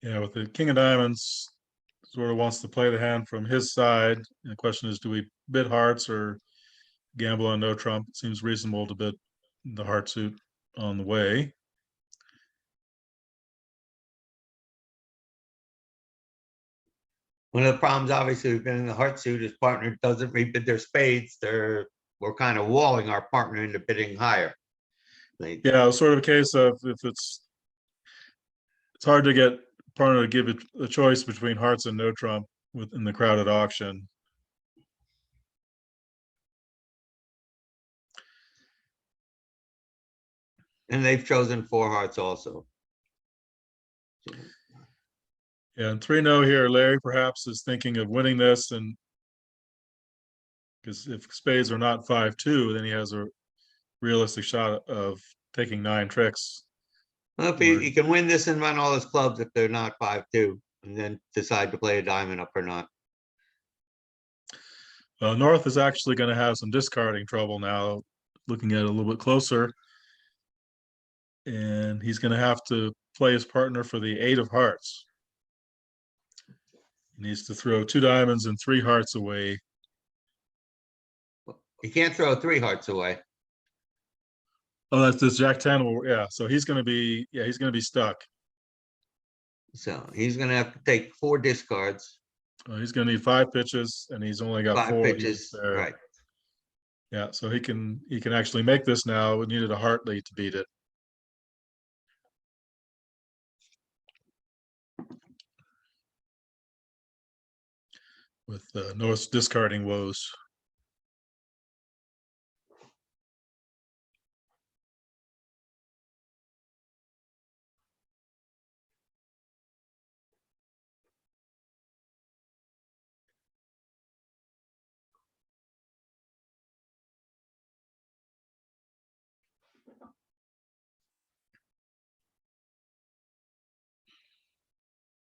Yeah, with the king of diamonds, sort of wants to play the hand from his side. And the question is, do we bid hearts or gamble on no trump? It seems reasonable to bid the heart suit on the way. One of the problems, obviously, we've been in the heart suit, his partner doesn't rebid their spades. We're kind of walling our partner into bidding higher. Yeah, it's sort of a case of if it's hard to get partner to give it a choice between hearts and no trump within the crowded auction. And they've chosen 4 hearts also. Yeah, and 3-0 here, Larry perhaps is thinking of winning this, and because if spades are not 5-2, then he has a realistic shot of taking 9 tricks. Well, if he can win this and run all his clubs if they're not 5-2, and then decide to play a diamond up or not. North is actually going to have some discarding trouble now, looking at it a little bit closer. And he's going to have to play his partner for the 8 of hearts. He needs to throw 2 diamonds and 3 hearts away. You can't throw 3 hearts away. Oh, that's this Jack 10. Yeah, so he's going to be, he's going to be stuck. So he's gonna have to take 4 discards. He's going to need 5 pitches, and he's only got 5 4 pitches, there. right? Yeah, so he can actually make this now. We needed a heart lead to beat it. With no discarding woes.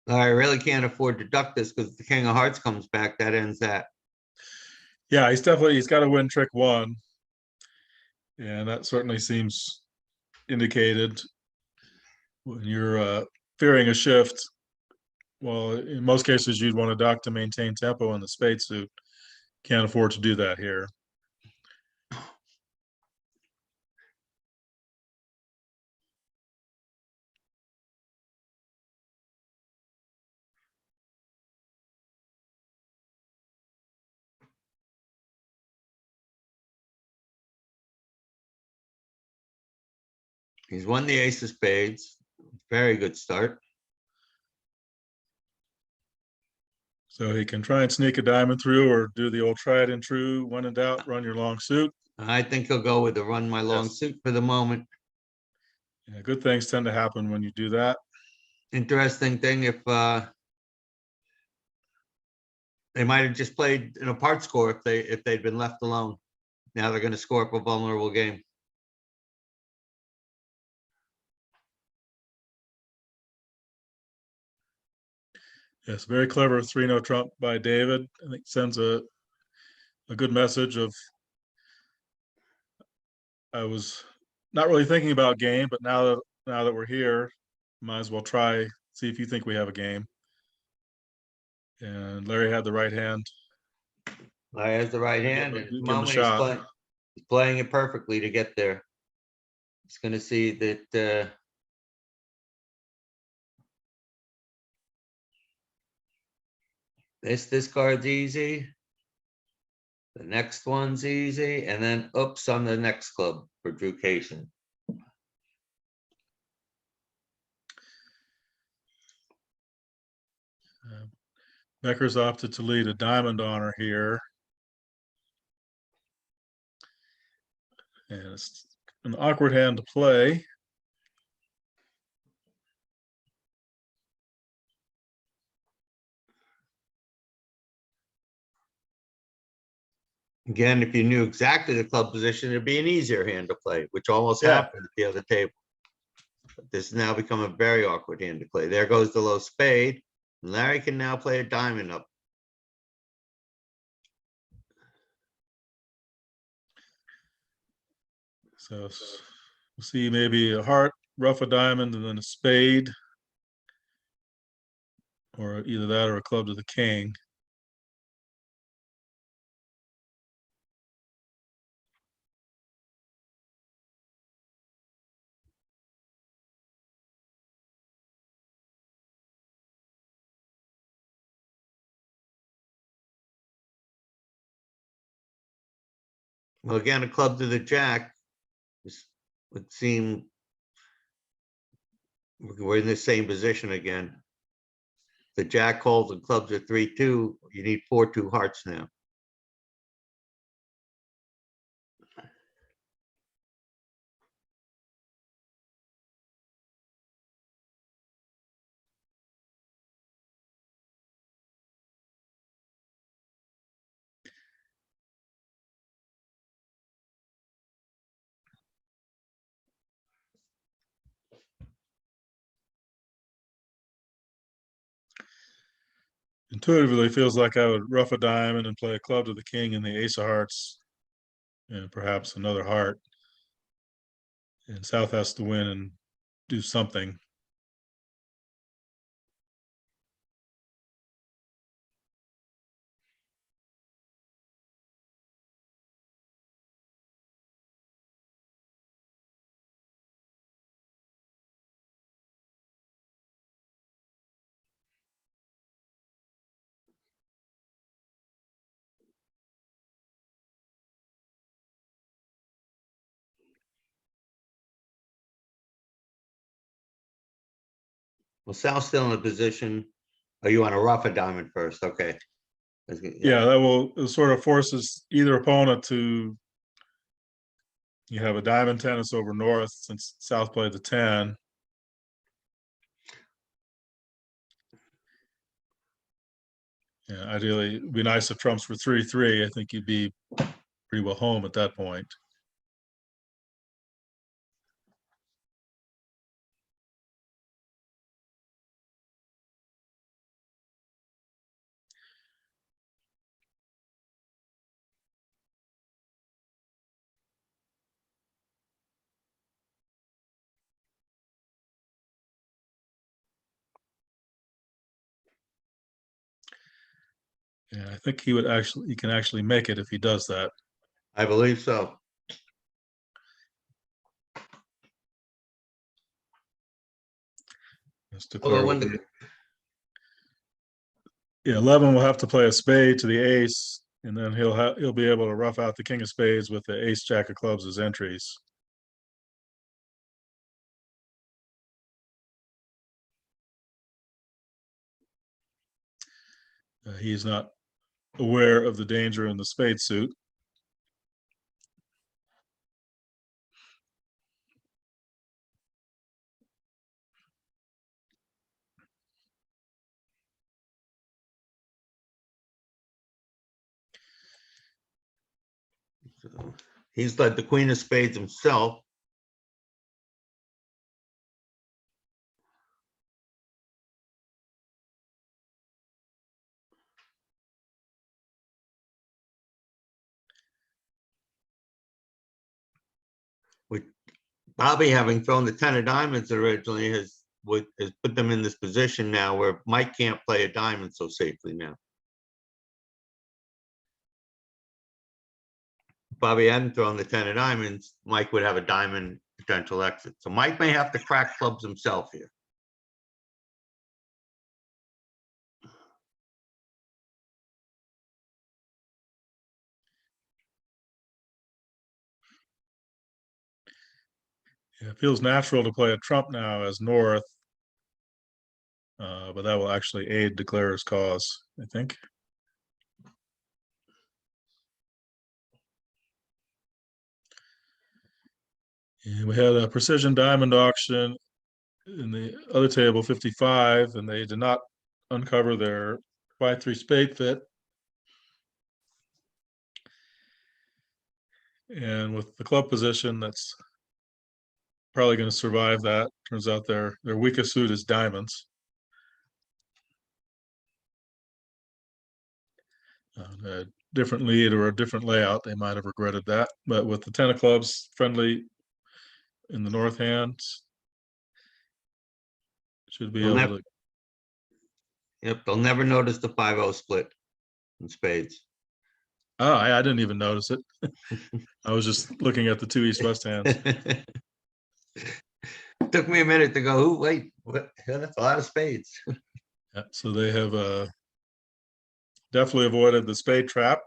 I really can't afford to duck this because the King of Hearts comes back. That ends that. Yeah, he's got to win trick 1. And that certainly seems indicated when you're fearing a shift. Well, in most cases, you'd want to duck to maintain tempo in the spade suit. Can't afford to do that here. He's won the Ace of Spades. Very good start. So he can try and sneak a diamond through or do the old try it and true. When in doubt, run your long suit. I think he'll go with the run my long suit for the moment. Yeah, good things tend to happen when you do that. Interesting thing, if they might have just played an apart score if they'd been left alone. Now they're going to score up a vulnerable game. Yes, very clever 3-no trump by David. I think sends a good message of I was not really thinking about game, but now that we're here, might as well try, see if you think we have a game. And Larry had the right hand. Larry has the right hand. Give At the him a moment, shot. he's playing it perfectly to get there. He's going to see that this card's easy. The next one's easy, and then oops on the next club for Drew Cation. Becker's opted to lead a diamond honor here. And it's an awkward hand to play. Again, if you knew exactly the club position, it'd be an easier hand to play, which almost happened at the other table. But this has now become a very awkward hand to play. There goes the low spade. Larry can now play a diamond up. So we'll see maybe a heart, rough a diamond, and then a spade. Or either that or a club to the king. Well, again, a club to the jack would seem we're in the same position again. The jack calls and clubs are 3-2. You need 4-2 hearts now. Intuitively feels like I would rough a diamond and play a club to the king and the ace of hearts, and perhaps another heart. And South has to win in do something. Well, Sal's still in a position. Oh, you want to rough a diamond first? Okay. Yeah, that will, it sort of forces either opponent to, you have a diamond tennis over North since South played the 10. Yeah, ideally, it'd be nice if trumps were 3-3. I think you'd be pretty well home at that point. Yeah, I think he can actually make it if he does that. I believe so. Just to Although clarify, 11 will have to play a spade to the ace, and then he'll be able to rough out the king of spades with the ace jack of clubs as entries. He's not aware of the danger in the spade suit. he's led the queen of spades himself. With Bobby having thrown the 10 of diamonds originally has put them in this position now where Mike can't play a diamond so safely now. If Bobby hadn't thrown the 10 of diamonds, Mike would have a diamond potential exit. So Mike may have to crack clubs himself here. Yeah, it feels natural to play a trump now as North, but that will actually aid declarer's cause, I think. And we had a precision diamond auction in the other table, 55, and they did not uncover their 5-3 spade fit. And with the club position, that's probably going to survive that. Turns out their weakest suit is diamonds. A different lead or a different layout, they might have regretted that. But with the 10 of clubs friendly in the North hand, should be able to. Yep, they'll never notice the 5-0 split in spades. Oh, I didn't even notice it. I was just looking at the two East-West hands. Took me a minute to go, "Ooh, wait, what? Yeah, that's a lot of spades." Yeah, so they have definitely avoided the spade trap.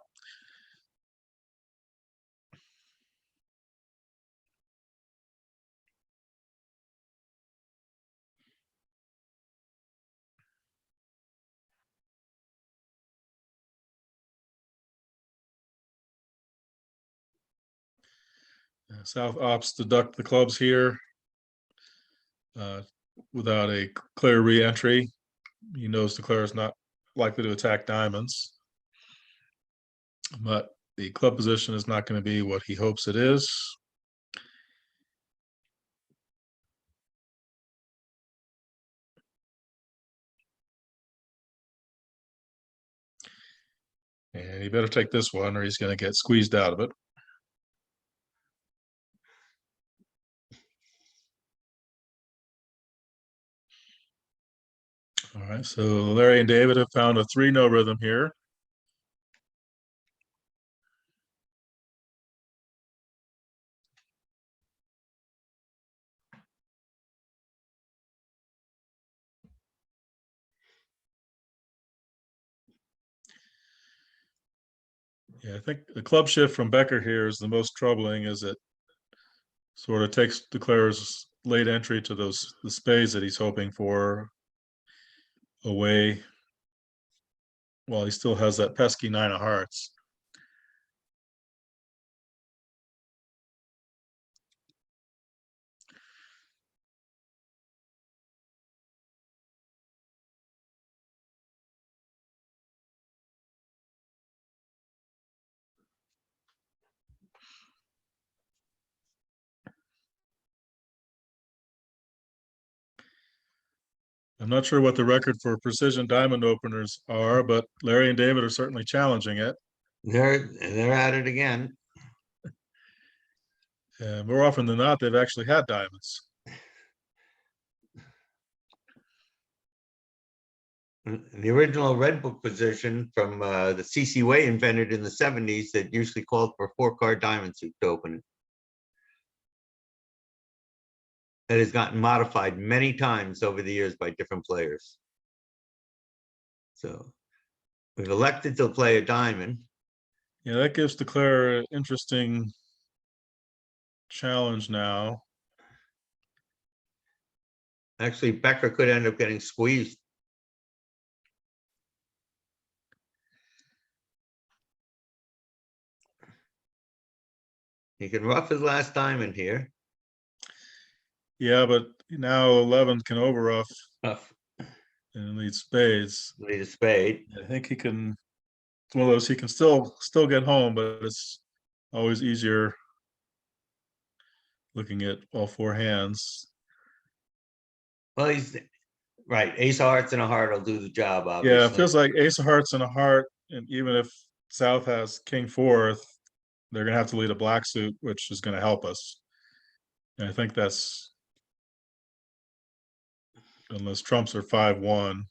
South opts to duck the clubs here without a clear re-entry. He knows declare is not likely to attack diamonds, but the club position is not going to be what he hopes it is. And he better take this one or he's going to get squeezed out of it. All right, so Larry and David have found a 3-no rhythm here. Yeah, I think the club shift from Becker here is the most troubling, as it sort of takes Declare's late entry to the spades that he's hoping for away, while he still has that pesky 9 of hearts. I'm not sure what the record for precision diamond openers are, but Larry and David are certainly challenging it. They're at it again. And more often than not, they've actually had diamonds. The original Red Book position from the CC Way invented in the 70s that usually called for a 4-card diamond suit to open it. That has gotten modified many times over the years by different players. So we've elected to play a diamond. Yeah, that gives Declare an interesting challenge now. Actually, Becker could end up getting squeezed. He can rough his last diamond here. Yeah, but now 11 can overruff Rough. and lead spades. Need a spade. I think he can. It's one of those he can still get home, but it's always easier looking at all 4 hands. Well, he's right. Ace of hearts and a heart will do the job, Yeah, obviously. it feels like ace of hearts and a heart, and even if South has king 4th, they're gonna have to lead a black suit, which is gonna help us. And I think that's, unless trumps are 5-1,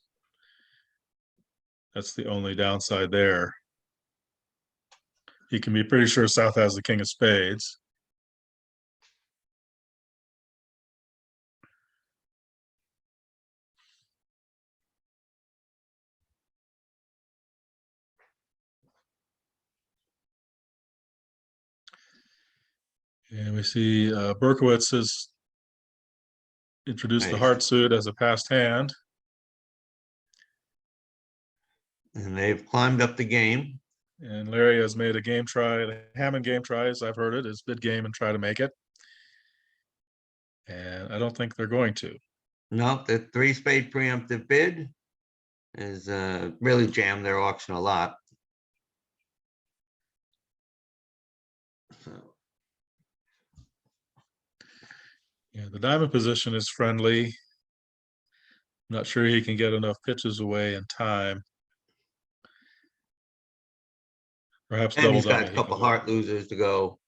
that's the only downside there. He can be pretty sure South has the king of spades. And we see Berkowitz has introduced the Nice. heart suit as a passed hand. And they've climbed up the game. And Larry has made a game try, the Hammond game try, as I've heard it, is bid game and try to make it. And I don't think they're going to. No, the 3-spade preemptive bid is really jammed their auction a lot. So, Yeah, the diamond position is friendly. Not sure he can get enough pitches away in time. Perhaps and double he's got dummy. a He couple can work. heart losers to go.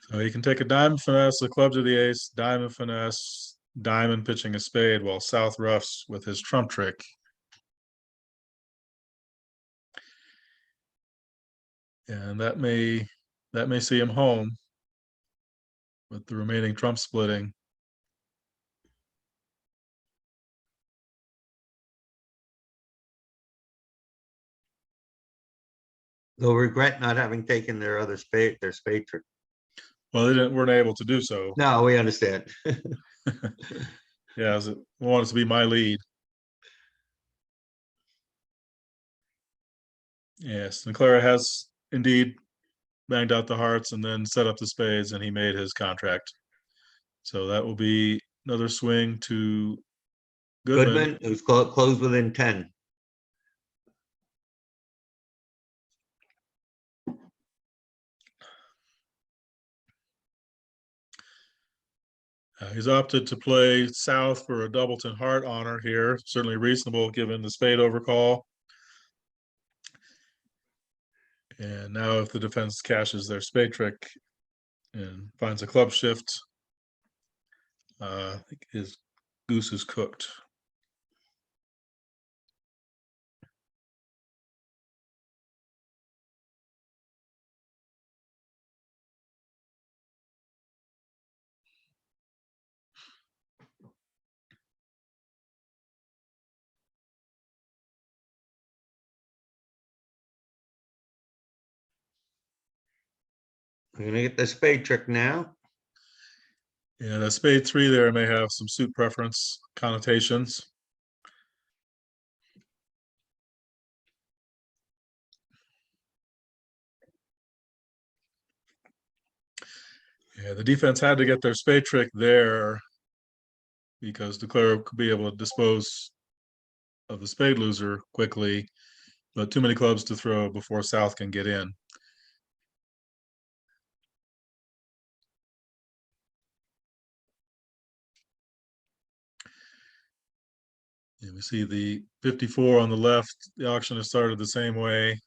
So he can take a diamond finesse, the club to the ace, diamond finesse, diamond pitching a spade, while South roughs with his trump trick. And that may see him home with the remaining trump splitting. They'll regret not having taken their other spade, their spade trick. Well, they weren't able to do so. No, we understand. Yeah, it wanted to be my lead. Yes, and Clara has indeed banged out the hearts and then set up the spades, and he made his contract. So that will be another swing to Goodman. Goodman, who's closed within 10. He's opted to play south for a Doubleton heart honor here. Certainly reasonable given the spade overcall. And now if the defense cashes their spade trick and finds a club shift, I think his goose is cooked. I'm gonna get the spade trick now. Yeah, the spade 3 there may have some suit preference connotations. Yeah, the defense had to get their spade trick there because Declare could be able to dispose of the spade loser quickly, but too many clubs to throw before South can get in. And we see the 54 on the left. The auction has started the same way.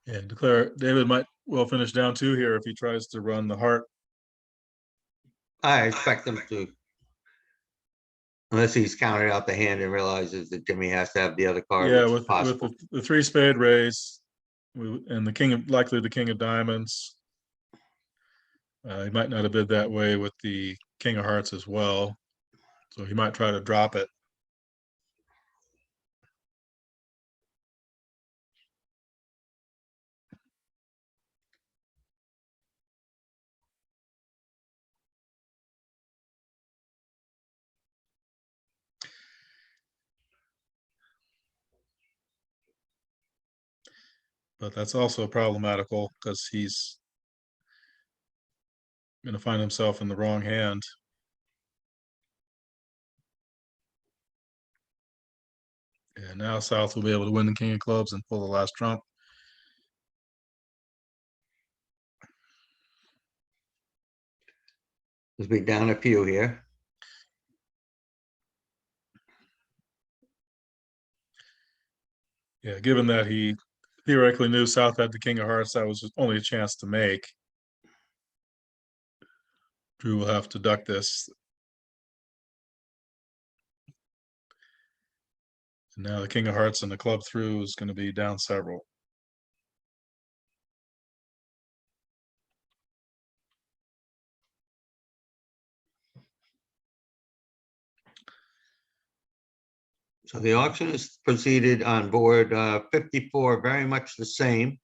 And Declare David might well finish down 2 here if he tries to run the heart. I expect him to. Unless he's counted out the hand and realizes that Jimmy has to have the other card, Yeah, which is with possible. the 3 spade raise and the king of, likely the king of diamonds. He might not have bid that way with the king of hearts as well. So he might try to drop it. But that's also problematical because he's going to find himself in the wrong hand. And now South will be able to win the king of clubs and pull the last trump. Let's be down a few here. Yeah, given that he theoretically knew South had the king of hearts, that was only a chance to make. Drew will have to duck this. And now the king of hearts and the club through is going to be down several. So the auction is proceeded on board 54, very much the same.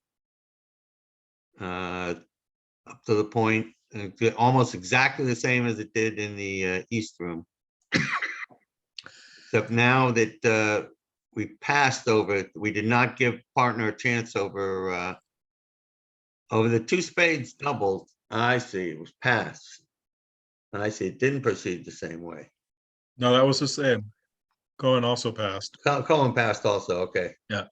Up to the point, almost exactly the same as it did in the East room. Except now that we passed over it, we did not give partner a chance over the 2 spades doubled. I see, it was passed. I see, it didn't proceed the same way. No, that was the same. Cohen also passed. Cohen passed also, okay. Yeah.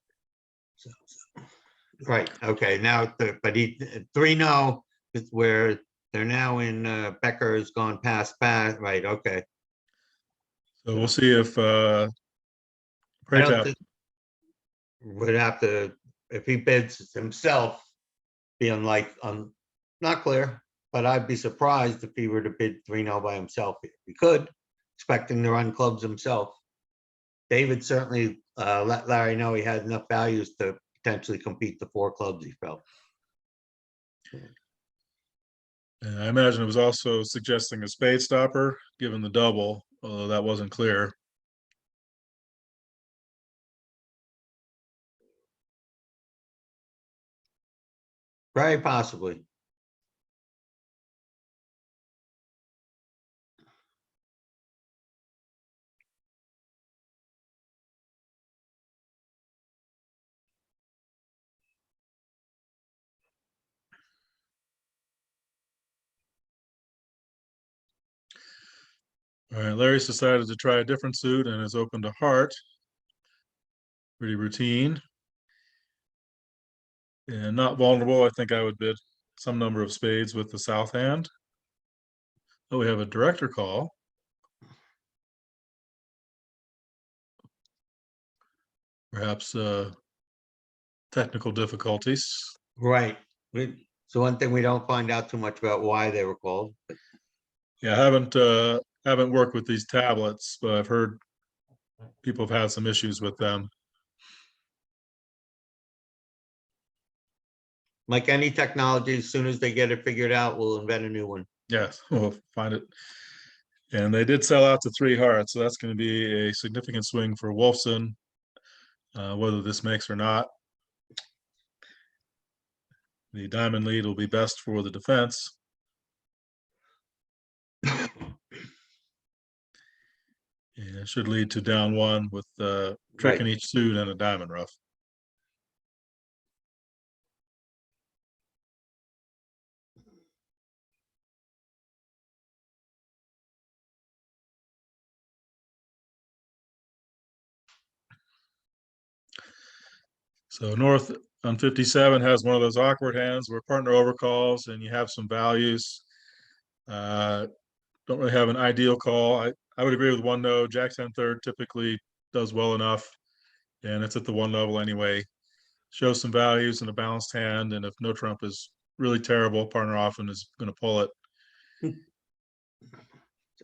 Right, okay, now, but he, 3-0, where they're now in, Becker has gone past, right, okay. So we'll see if I don't Pretap, think would have to, if he bids himself, be not clear, but I'd be surprised if he were to bid 3-0 by himself. He could, expecting to run clubs himself. David certainly let Larry know he had enough values to potentially compete the 4 clubs he felt. and I imagine it was also suggesting a spade stopper, given the double, although that wasn't clear. Very possibly. All right, Larry's decided to try a different suit and is open to heart. Pretty routine. And not vulnerable. I think I would bid some number of spades with the south hand. Oh, we have a director call. Perhaps technical difficulties. Right. So one thing we don't find out too much about why they were called. But Yeah, I haven't worked with these tablets, but I've heard people have had some issues with them. like any technology, as soon as they get it figured out, we'll invent a new one. Yes, we'll find it. And they did sell out to 3 hearts, so that's going to be a significant swing for Wolfson, whether this makes or not. The diamond lead will be best for the defense. And it should lead to down 1 with trick in Right. each suit and a diamond rough. So North on 57 has one of those awkward hands where partner overcalls and you have some values. Don't really have an ideal call. I would agree with 1 no. Jack 10 third typically does well enough, and it's at the 1 level anyway. Shows some values in a balanced hand, and if no trump is really terrible, partner often is going to pull it.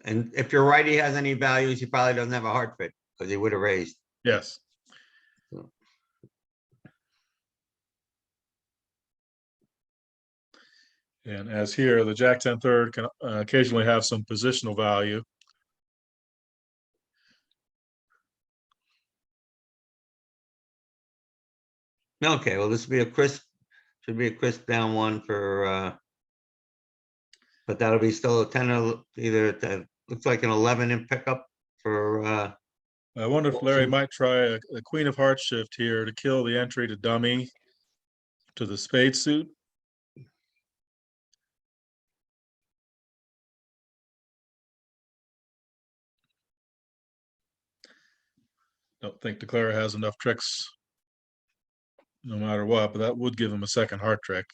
And if your righty has any values, he probably doesn't have a heart fit because he would have raised. Yes. And as here, the Jack 10 third can occasionally have some positional value. Okay, well, this should be a crisp down 1 for, but that'll be still a 10 or either, looks like an 11 in pickup for, I wonder if Larry Wolfson. might try a queen of hearts shift here to kill the entry to dummy to the spade suit. Don't think DeClaire has enough tricks no matter what, but that would give him a second heart trick.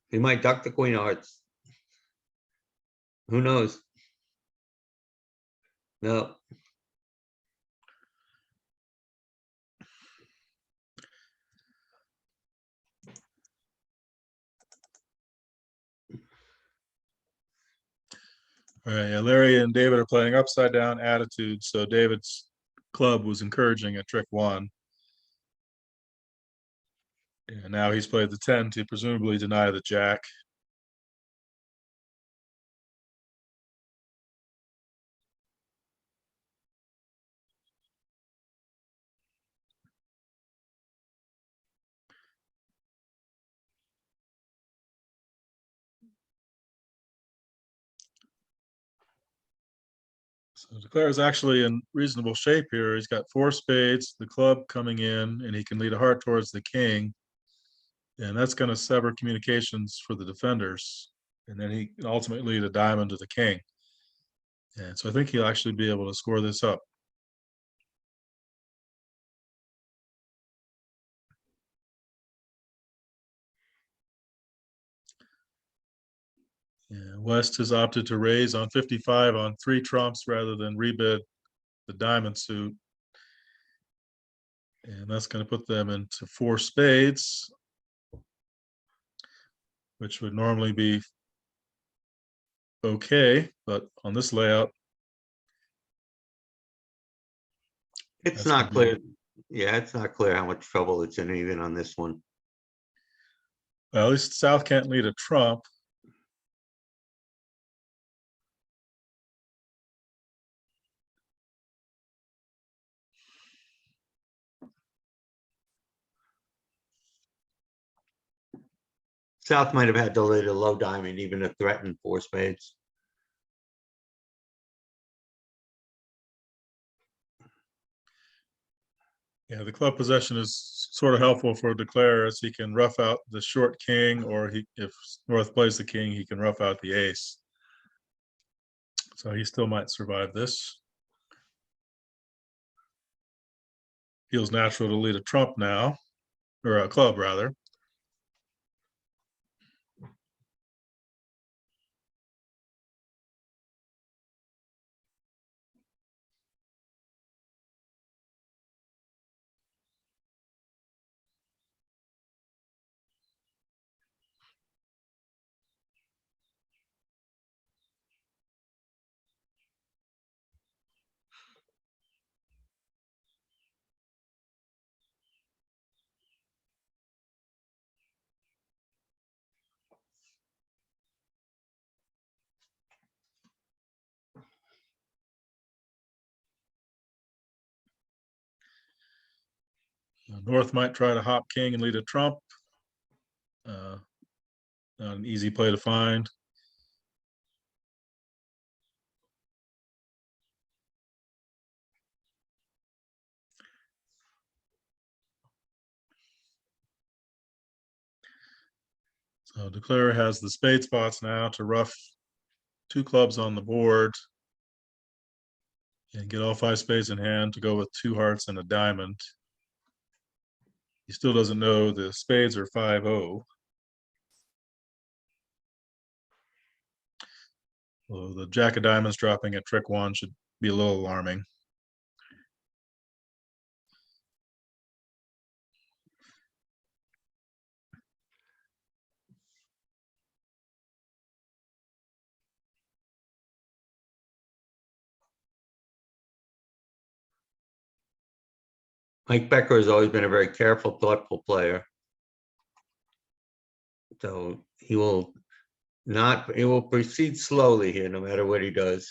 He might duck the queen of hearts. Who knows? No. All right, yeah, Larry and David are playing upside down attitude, so David's club was encouraging at trick 1. And now he's played the 10 to presumably deny the jack. So DeClaire is actually in reasonable shape here. He's got 4 spades, the club coming in, and he can lead a heart towards the king. And that's going to sever communications for the defenders. And then he can ultimately lead a diamond to the king. And so I think he'll actually be able to score this up. Yeah, West has opted to raise on 55 on 3 trumps rather than rebid the diamond suit. And that's going to put them into 4 spades, which would normally be okay, but on this layout, It's that's gonna not be- clear. Yeah, it's not clear how much trouble it's in even on this one. well, at least South can't lead a trump. South might have had to lead a low diamond, even to threaten 4 spades. Yeah, the club possession is sort of helpful for Declare as he can rough out the short king, or if North plays the king, he can rough out the ace. So he still might survive this. Feels natural to lead a trump now, or a club rather. North might try to hop king and lead a trump. Not an easy play to find. So Declare has the spade spots now to rough 2 clubs on the board and get all 5 spades in hand to go with 2 hearts and a diamond. He still doesn't know the spades are 5-0. So the jack of diamonds dropping at trick 1 should be a little alarming. Mike Becker has always been a very careful, thoughtful player. So he will proceed slowly here, no matter what he does.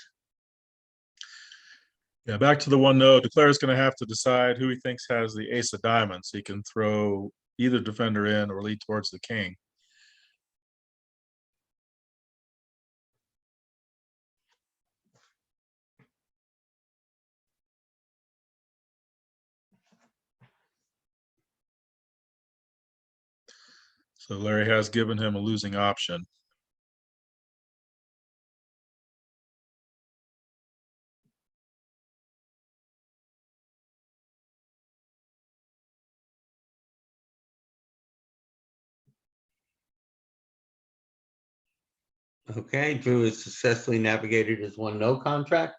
Yeah, back to the 1-0. Declare is going to have to decide who he thinks has the ace of diamonds. He can throw either defender in or lead towards the king. So Larry has given him a losing option. Okay, Drew has successfully navigated his 1-0 contract.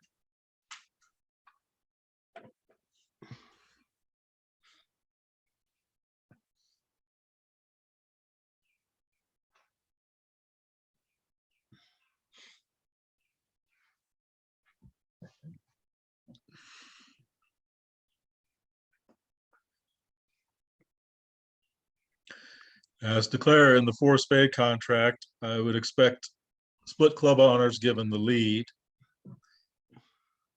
As Declare in the 4 spade contract, I would expect split club honors given the lead.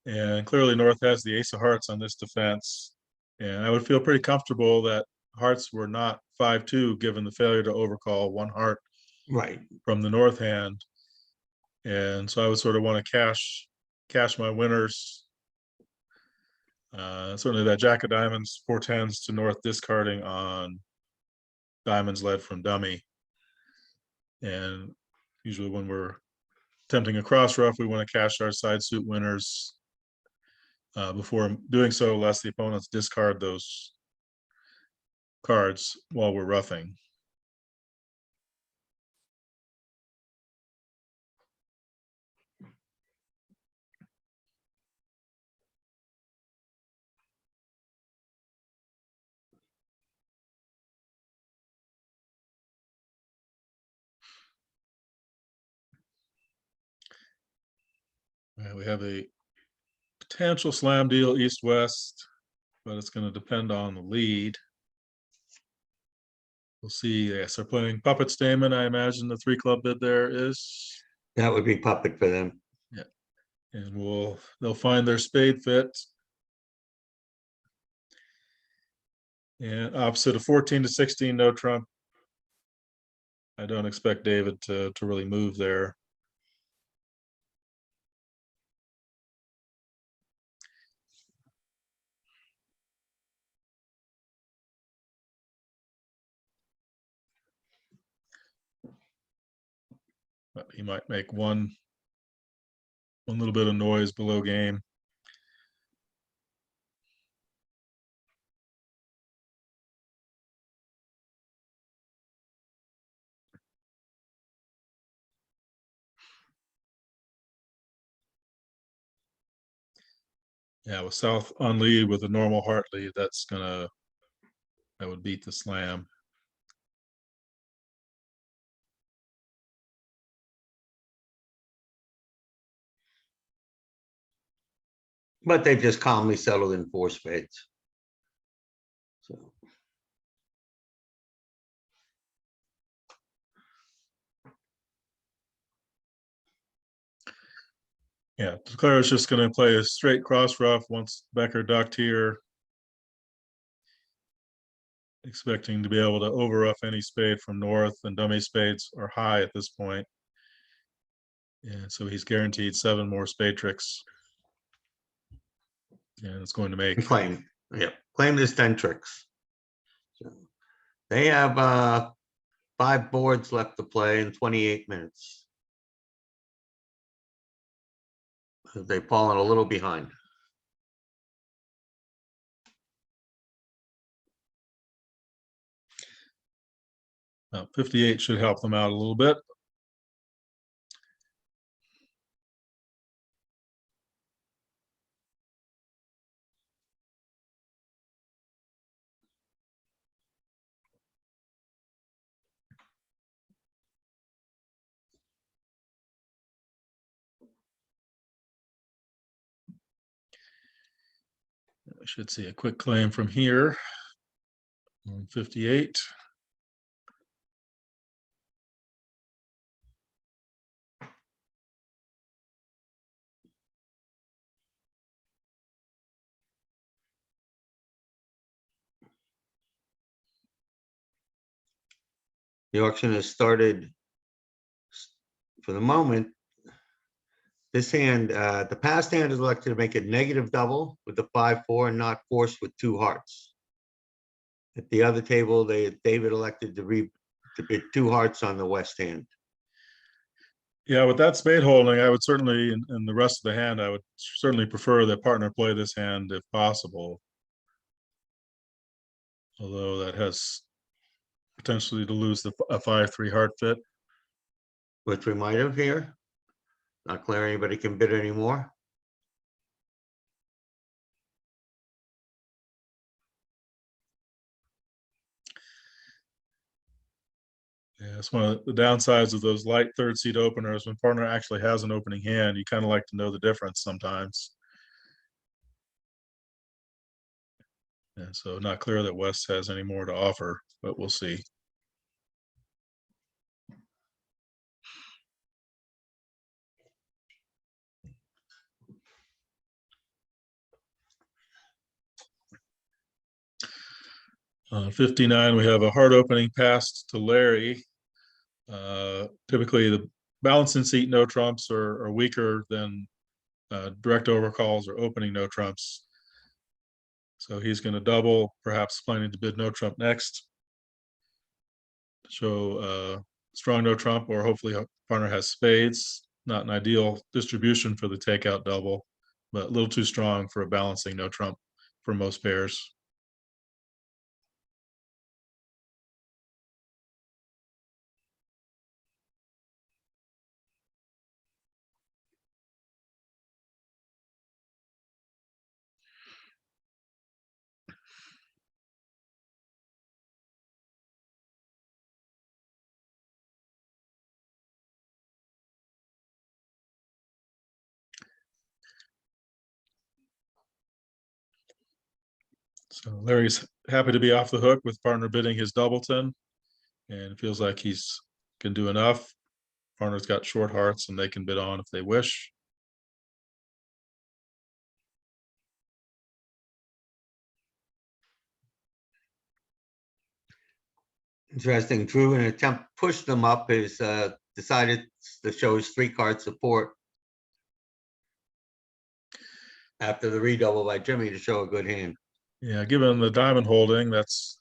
And clearly North has the ace of hearts on this defense. And I would feel pretty comfortable that hearts were not 5-2 given the failure to overcall 1 heart Right. from the North hand. And so I would sort of want to cash my winners. Certainly that jack of diamonds portends to North discarding on diamonds led from dummy. And usually when we're attempting a cross rough, we want to cash our side suit winners before doing so, lest the opponents discard those cards while we're roughing. We have a potential slam deal east-west, but it's going to depend on the lead. We'll see. Yes, they're playing puppet Stamen. I imagine the 3 club bid there is. That would be puppet for them. Yeah, and they'll find their spade fit. And opposite of 14 to 16, no trump. I don't expect David to really move there. he might make one little bit of noise below game. Yeah, with South on lead with a normal heart lead, that would beat the slam. But they've just calmly settled in 4 spades. So Yeah, Declare is just going to play a straight cross rough once Becker ducked here, expecting to be able to over rough any spade from north, and dummy spades are high at this point. And so he's guaranteed 7 more spade tricks. And it's going to make claim. Yep. Claim this 10 tricks. So they have 5 boards left to play in 28 minutes. They've fallen a little behind. Now 58 should help them out a little bit. I should see a quick claim from here on 58. The auction has started for the moment. This hand, the past hand is elected to make a negative double with the 5-4 and not forced with 2 hearts. At the other table, David elected to bid 2 hearts on the west hand. Yeah, with that spade holding, I would certainly, in the rest of the hand, I would certainly prefer that partner play this hand if possible. Although that has potentially to lose a 5-3 heart fit. Which we might have here. Not clear anybody can bid anymore. Yeah, it's one of the downsides of those light third seat openers. When partner actually has an opening hand, you kind of like to know the difference sometimes. And so not clear that West has any more to offer, but we'll see. On 59, we have a hard opening pass to Larry. Typically, the balancing seat no trumps are weaker than direct overcalls or opening no trumps. So he's going to double, perhaps planning to bid no trump next. Show strong no trump, or hopefully partner has spades. Not an ideal distribution for the takeout double, but a little too strong for a balancing no trump for most pairs. So Larry's happy to be off the hook with partner bidding his doubleton, and feels like he's can do enough. Partner's got short hearts and they can bid on if they wish. Interesting. Drew, in an attempt to push them up, is decided to show his 3 card support after the redouble by Jimmy to show a good hand. Yeah, given the diamond holding, that's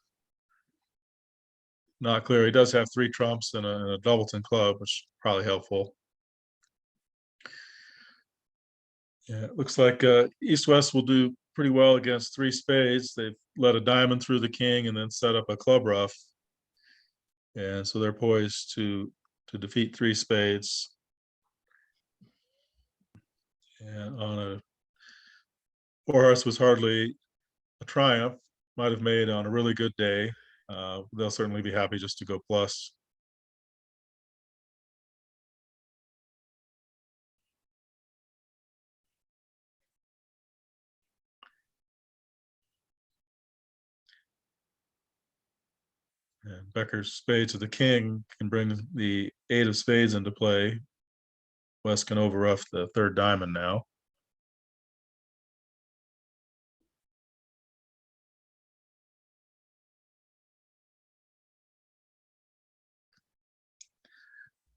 not clear. He does have 3 trumps and a doubleton club, which is probably helpful. Yeah, it looks like East West will do pretty well against three spades. They've let a diamond through the king and then set up a club rough. And so they're poised to defeat three spades. And on a four horse was hardly a triumph, might have made on a really good day. They'll certainly be happy just to go plus. And Becker's spade to the king can bring the eight of spades into play. West can overruff the third diamond now.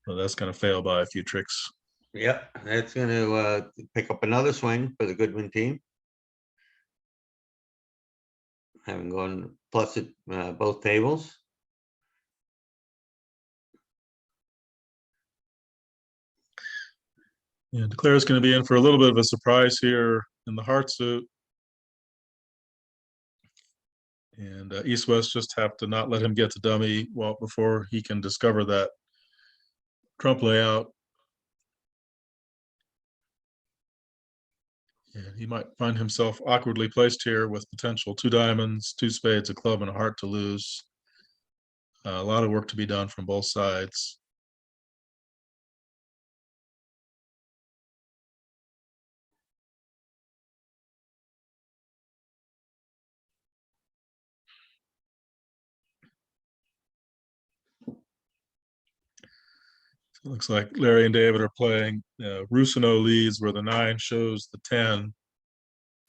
So that's going to fail by a few tricks. Yep, that's gonna pick up another swing for the Goodwin team. Having gone plus at both tables. Yeah, Declare's going to be in for a little bit of a surprise here in the heart suit. And East West just have to not let him get to dummy well before he can discover that trump layout. And he might find himself awkwardly placed here with potential two diamonds, two spades, a club, and a heart to lose. A lot of work to be done from both sides. It looks like Larry and David are playing Rusino leads where the 9 shows the 10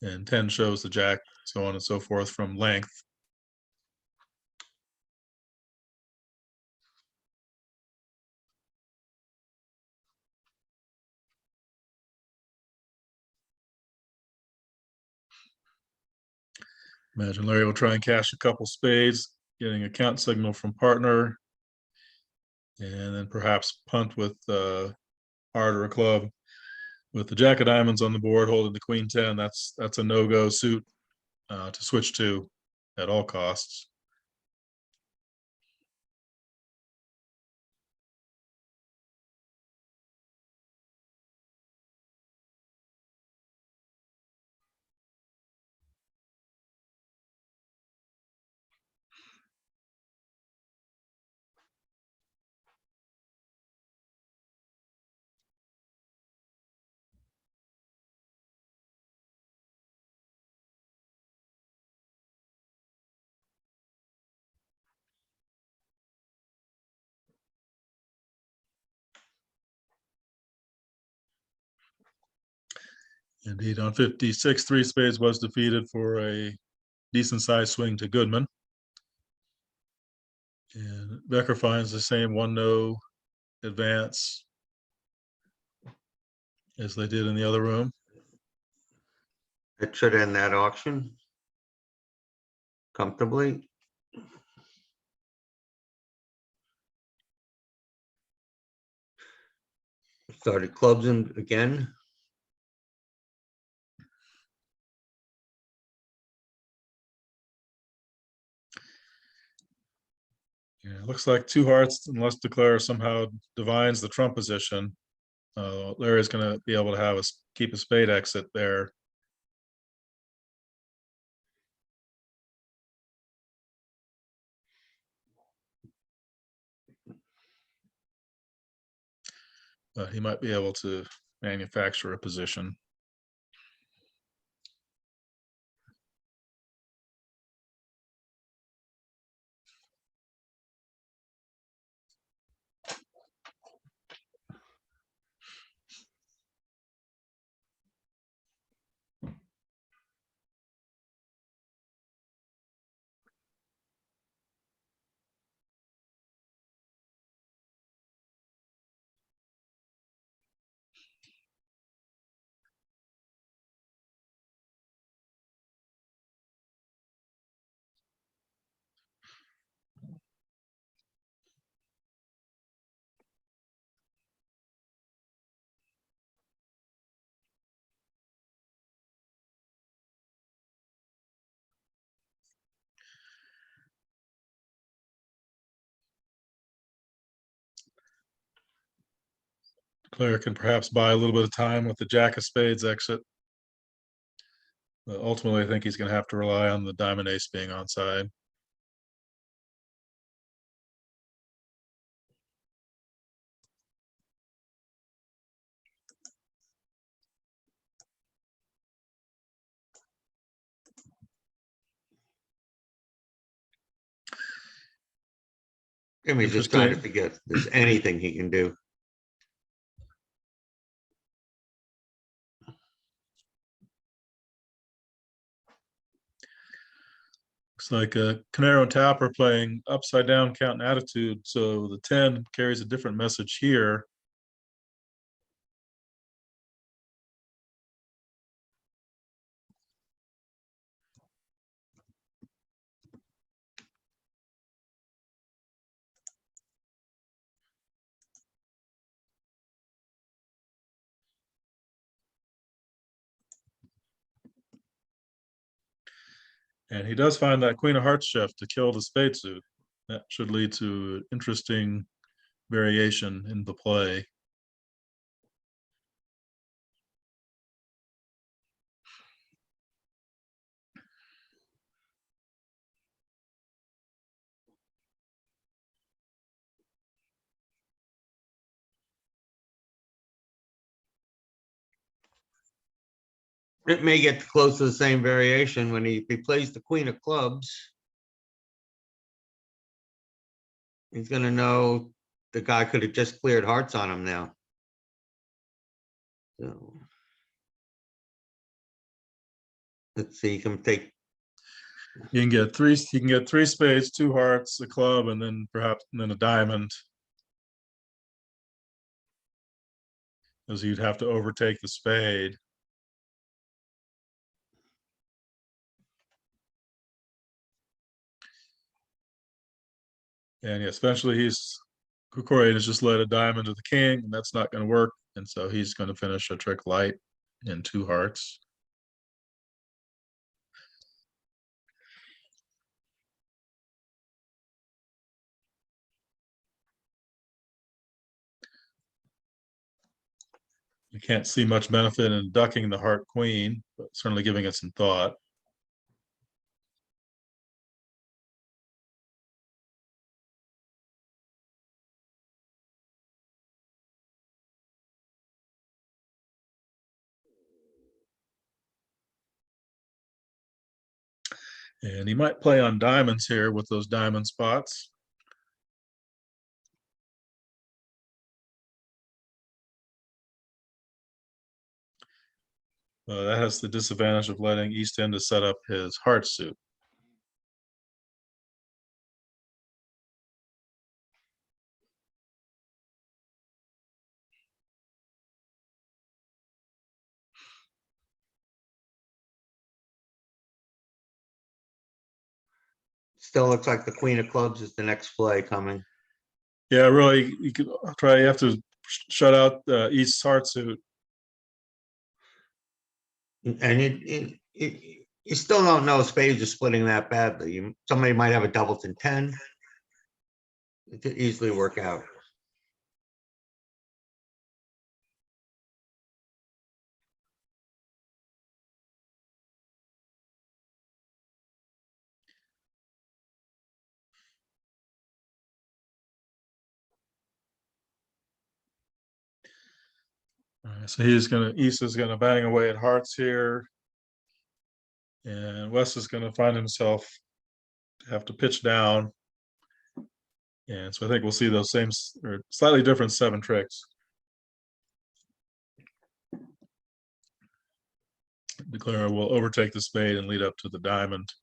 and 10 shows the jack, so on and so forth from length. Imagine Larry will try and cash a couple spades, getting a count signal from partner, and then perhaps punt with heart or a club. With the jack of diamonds on the board holding the queen 10, that's a no-go suit to switch to at all costs. Indeed, on 56, three spades was defeated for a decent sized swing to Goodman. And Becker finds the same 1-no advance as they did in the other room. It should end that auction comfortably. Started clubs in again. Yeah, it looks like two hearts, unless Declare somehow divines the trump position. Larry's going to be able to have keep a spade exit there. But he might be able to manufacture a position. Player can perhaps buy a little bit of time with the jack of spades exit. But ultimately, I think he's going to have to rely on the diamond ace being onside. Jimmy's just trying to Interesting. figure if there's anything he can do. Looks like Canaro and Tap are playing upside down count and attitude. So the 10 carries a different message here. And he does find that Queen of Hearts shift to kill the spade suit. That should lead to interesting variation in the play. It may get close to the same variation when he plays the queen of clubs. He's gonna know the guy could have just cleared hearts on him now. So let's see, he can take, You can get three. He can get three spades, two hearts, a club, and then perhaps a diamond. As you'd have to overtake the spade. And yeah, especially Kukorian has just led a diamond to the king, and that's not going to work. And so he's going to finish a trick light in two hearts. You can't see much benefit in ducking the heart queen, but certainly giving it some thought. And he might play on diamonds here with those diamond spots. That has the disadvantage of letting East End to set up his heart suit. still looks like the queen of clubs is the next play coming. Yeah, really, you could try. You have to shut out East's heart suit. And you still don't know spades are splitting that badly. Somebody might have a doubleton 10. It could easily work out. So East is gonna bang away at hearts here. And West is gonna find himself have to pitch down. And so I think we'll see those same or slightly different 7 tricks. Declare will overtake the spade and lead up to the diamond.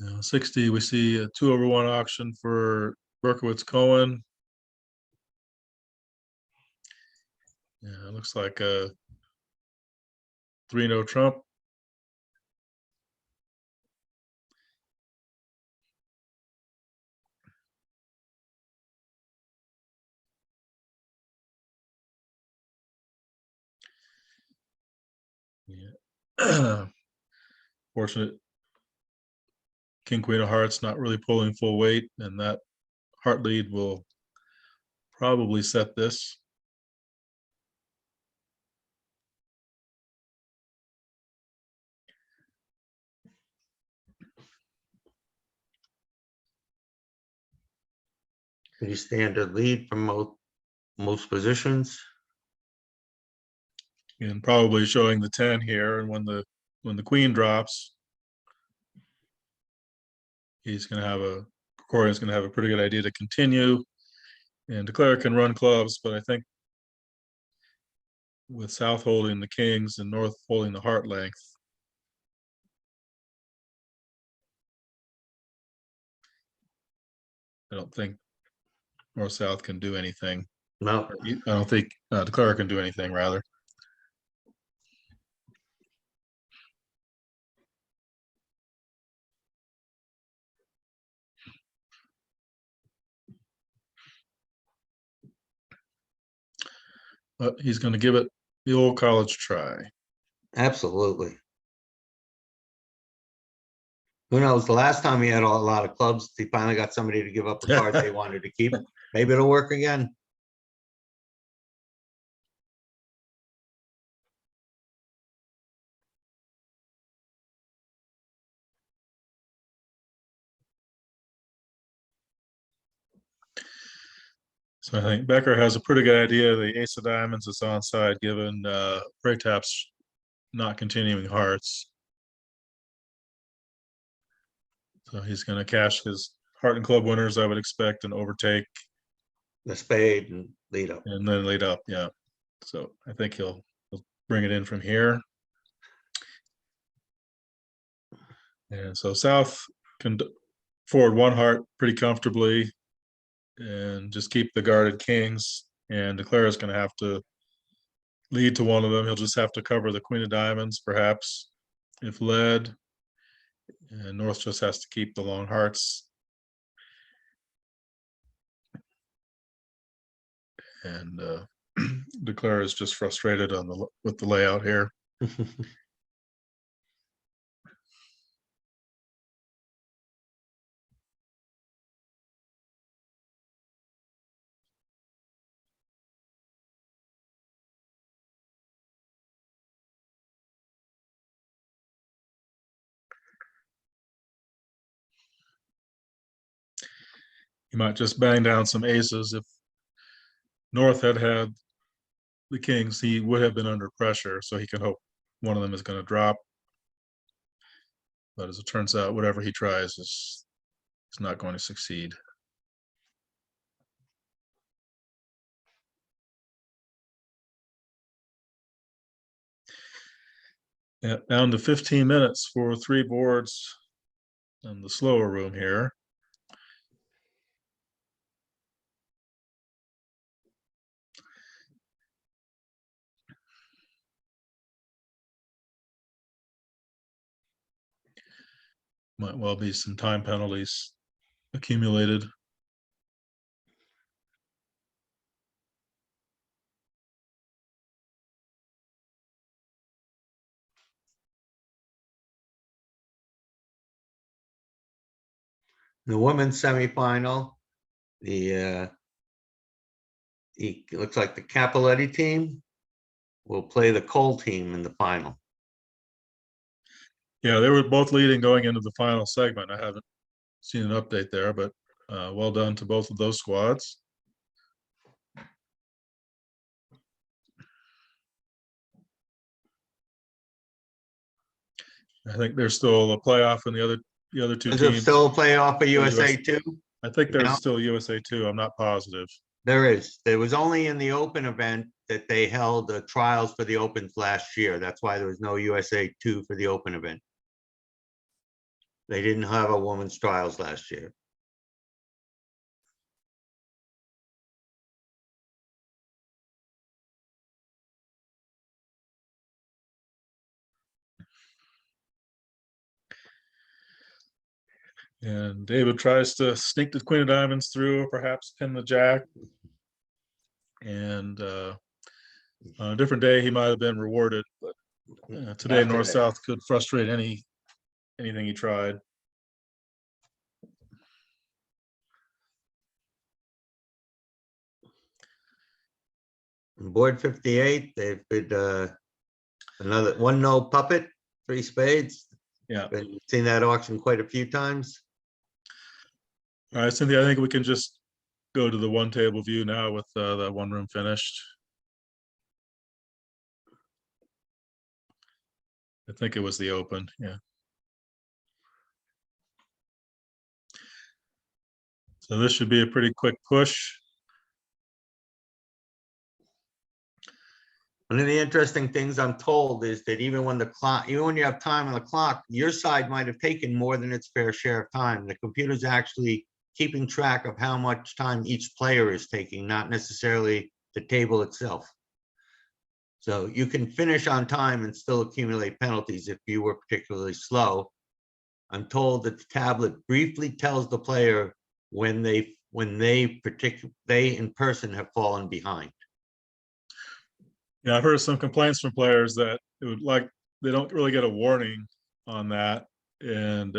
Now 60, we see a 2/1 auction for Berkowitz Cohen. Yeah, it looks like a 3-no trump. Yeah. Fortunate king, queen of hearts not really pulling full weight, and that heart lead will probably set this. Pretty standard lead from most positions. And probably showing the 10 here, and when the queen drops, he's going to have Krikorian's going to have a pretty good idea to continue, and declare can run clubs, but I think with South holding the kings and North holding the heart length, I don't think North South can do anything. No, I don't think declare can do anything, rather. But he's going to give it the old college try. absolutely. Who knows? The last time he had a lot of clubs, he finally got somebody to give up a card they wanted to keep. Maybe it'll work again. So I think Becker has a pretty good idea. The ace of diamonds is onside, given break taps not continuing hearts. So he's going to cash his heart and club winners, I would expect, and overtake, The spade and lead up. and then lead up. Yeah. So I think he'll bring it in from here. And so South can forward one heart pretty comfortably and just keep the guarded kings. And declare is going to have to lead to one of them. He'll just have to cover the queen of diamonds, perhaps, if led. And North just has to keep the long hearts. And declare is just frustrated with the layout here. He might just bang down some aces. If North had the kings, he would have been under pressure, so he can hope one of them is going to drop. But as it turns out, whatever he tries is not going to succeed. Yeah, down to 15 minutes for 3 boards in the slower room here. Might well be some time penalties accumulated. The women's semifinal, it looks like the Capoletti team will play the Cole team in the final. Yeah, they were both leading going into the final segment. I haven't seen an update there, but well done to both of those squads. I think there's still a playoff in the other two Is there teams. still a playoff for USA 2? I think there's No. still USA 2. I'm not positive. There is. There was only in the open event that they held the trials for the opens last year. That's why there was no USA 2 for the open event. They didn't have a women's trials last year. And David tries to sneak the queen of diamonds through, perhaps pin the jack. And on a different day, he might have been rewarded. But Today, Not today. North-South could frustrate anything he tried. Board 58, they've been another one no puppet, 3 spades. Yeah. Been seen that auction quite a few times. All right, Cynthia, I think we can just go to the one table view now with the one room finished. I think it was the open, yeah. So this should be a pretty quick push. One of the interesting things I'm told is that even when you have time on the clock, your side might have taken more than its fair share of time. The computer's actually keeping track of how much time each player is taking, not necessarily the table itself. So you can finish on time and still accumulate penalties if you were particularly slow. I'm told that the tablet briefly tells the player when they in person have fallen behind. Yeah, I've heard some complaints from players that it would they don't really get a warning on that, and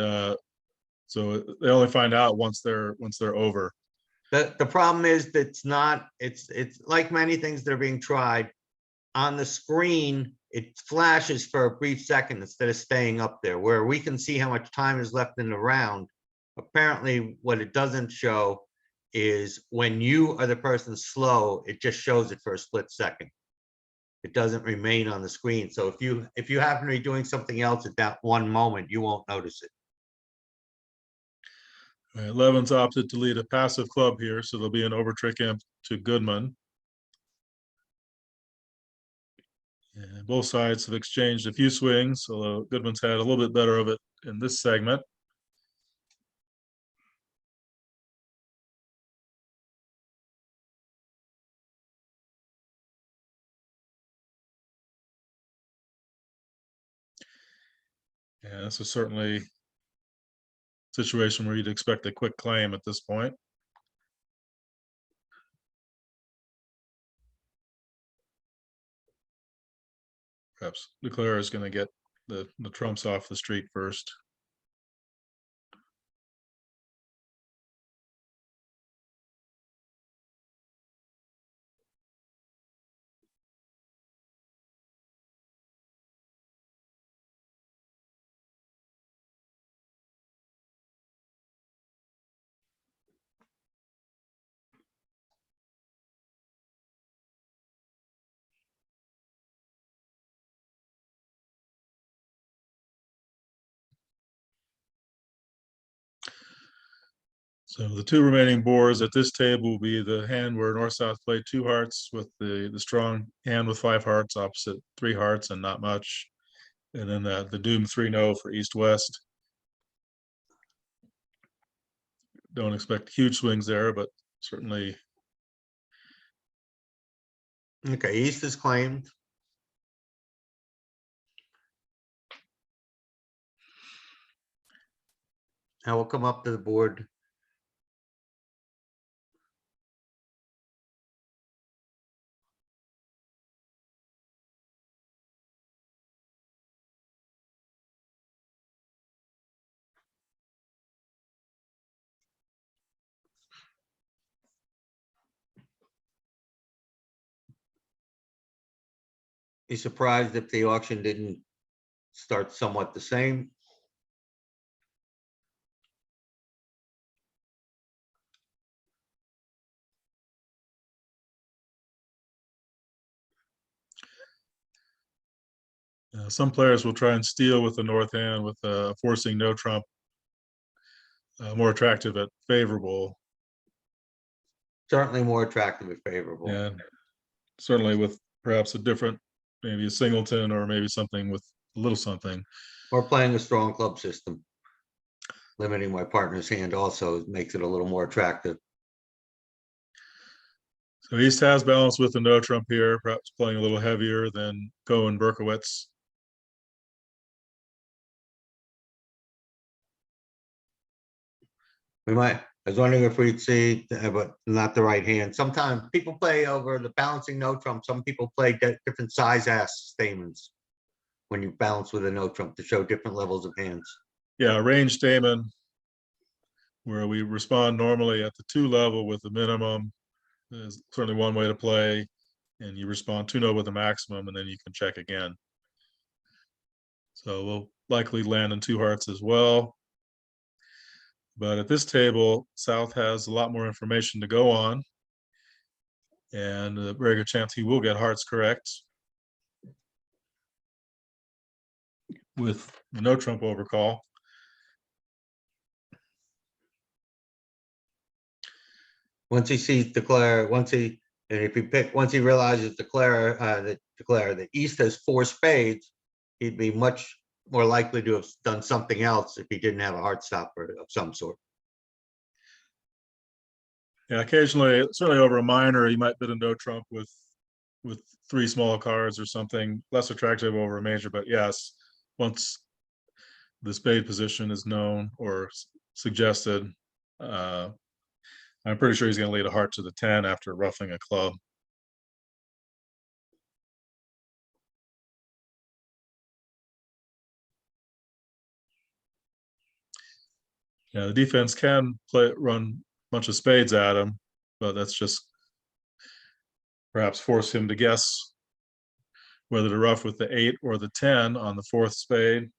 so they only find out once they're over. The problem is that it's like many things that are being tried. On the screen, it flashes for a brief second instead of staying up there, where we can see how much time is left in the round. Apparently, what it doesn't show is when you are the person slow, it just shows it for a split second. It doesn't remain on the screen. So if you happen to be doing something else at that one moment, you won't notice it. Levin's opted to lead a passive club here, so there'll be an overtrick imp to Goodman. And both sides have exchanged a few swings, although Goodman's had a little bit better of it in this segment. Yeah, this is certainly a situation where you'd expect a quick claim at this point. Perhaps Leclerc is going to get the trumps off the street first. So the two remaining boards at this table will be the hand where North-South played 2 hearts with the strong hand with 5 hearts opposite 3 hearts and not much. And then the doom 3-0 for East-West. Don't expect huge swings there, but certainly. Okay, East is claimed. Now we'll come up to the board. Be surprised if the auction didn't start somewhat the same. Some players will try and steal with the north hand with forcing no trump more attractive at favorable. Certainly more attractive and favorable. Yeah, certainly with perhaps a different, maybe a singleton or maybe something with a little something. Or playing a strong club system. Limiting my partner's hand also makes it a little more attractive. So East has balance with the no trump here, perhaps playing a little heavier than Cohen Berkowitz. I was wondering if we'd see, but not the right hand. Sometimes people play over the balancing no trump. Some people play different size ass stamens. when you balance with a no trump to show different levels of hands. Yeah, range statement, where we respond normally at the 2 level with the minimum is certainly one way to play, and you respond 2-0 with the maximum, and then you can check again. So we'll likely land in 2 hearts as well. But at this table, South has a lot more information to go on, and a very good chance he will get hearts correct with the no trump overcall. Once he sees declare, once he realizes declare that East has 4 spades, he'd be much more likely to have done something else if he didn't have a heart stopper of some sort. Yeah, occasionally, certainly over a minor, you might bid a no trump with 3 small cards or something less attractive over a major. But yes, once the spade position is known or suggested, I'm pretty sure he's going to lead a heart to the 10 after roughing a club. Yeah, the defense can run a bunch of spades at him, but that's just perhaps force him to guess whether to rough with the 8 or the 10 on the 4th spade.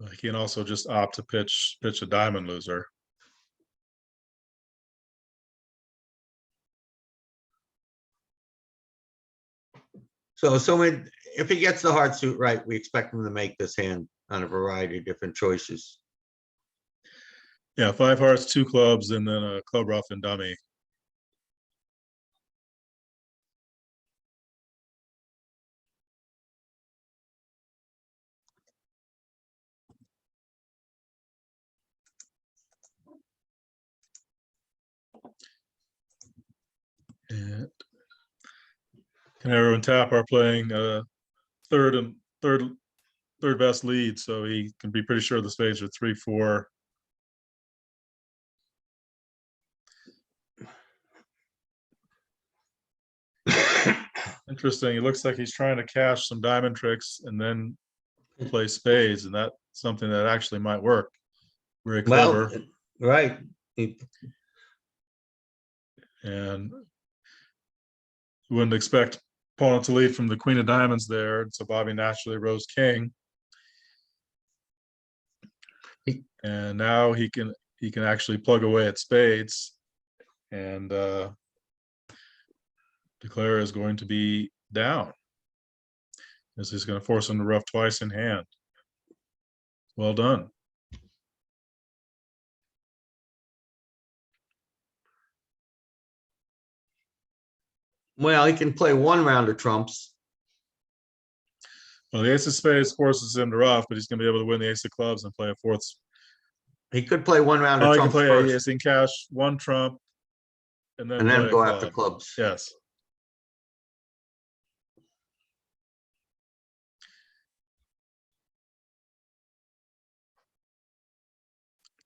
He can also just opt to pitch a diamond loser. So if he gets the heart suit right, we expect him to make this hand on a variety of different choices. Yeah, 5 hearts, 2 clubs, and then a club rough and dummy. And Canaro and Tap are playing third best lead, so he can be pretty sure the spades are 3-4. Interesting. It looks like he's trying to cash some diamond tricks and then play spades, and that's something that actually might work. Very clever. Well, right. And you wouldn't expect opponent to lead from the queen of diamonds there. So Bobby naturally rose king. And now he can actually plug away at spades, and declare is going to be down. This is going to force him to rough twice in hand. Well done. Well, he can play 1 round of trumps. Well, the ace of spades forces him to rough, but he's going to be able to win the ace of clubs and play a 4th. He could play 1 round Oh, of he can trumps play first he can cash 1 trump and then and play then a go club. after clubs. Yes.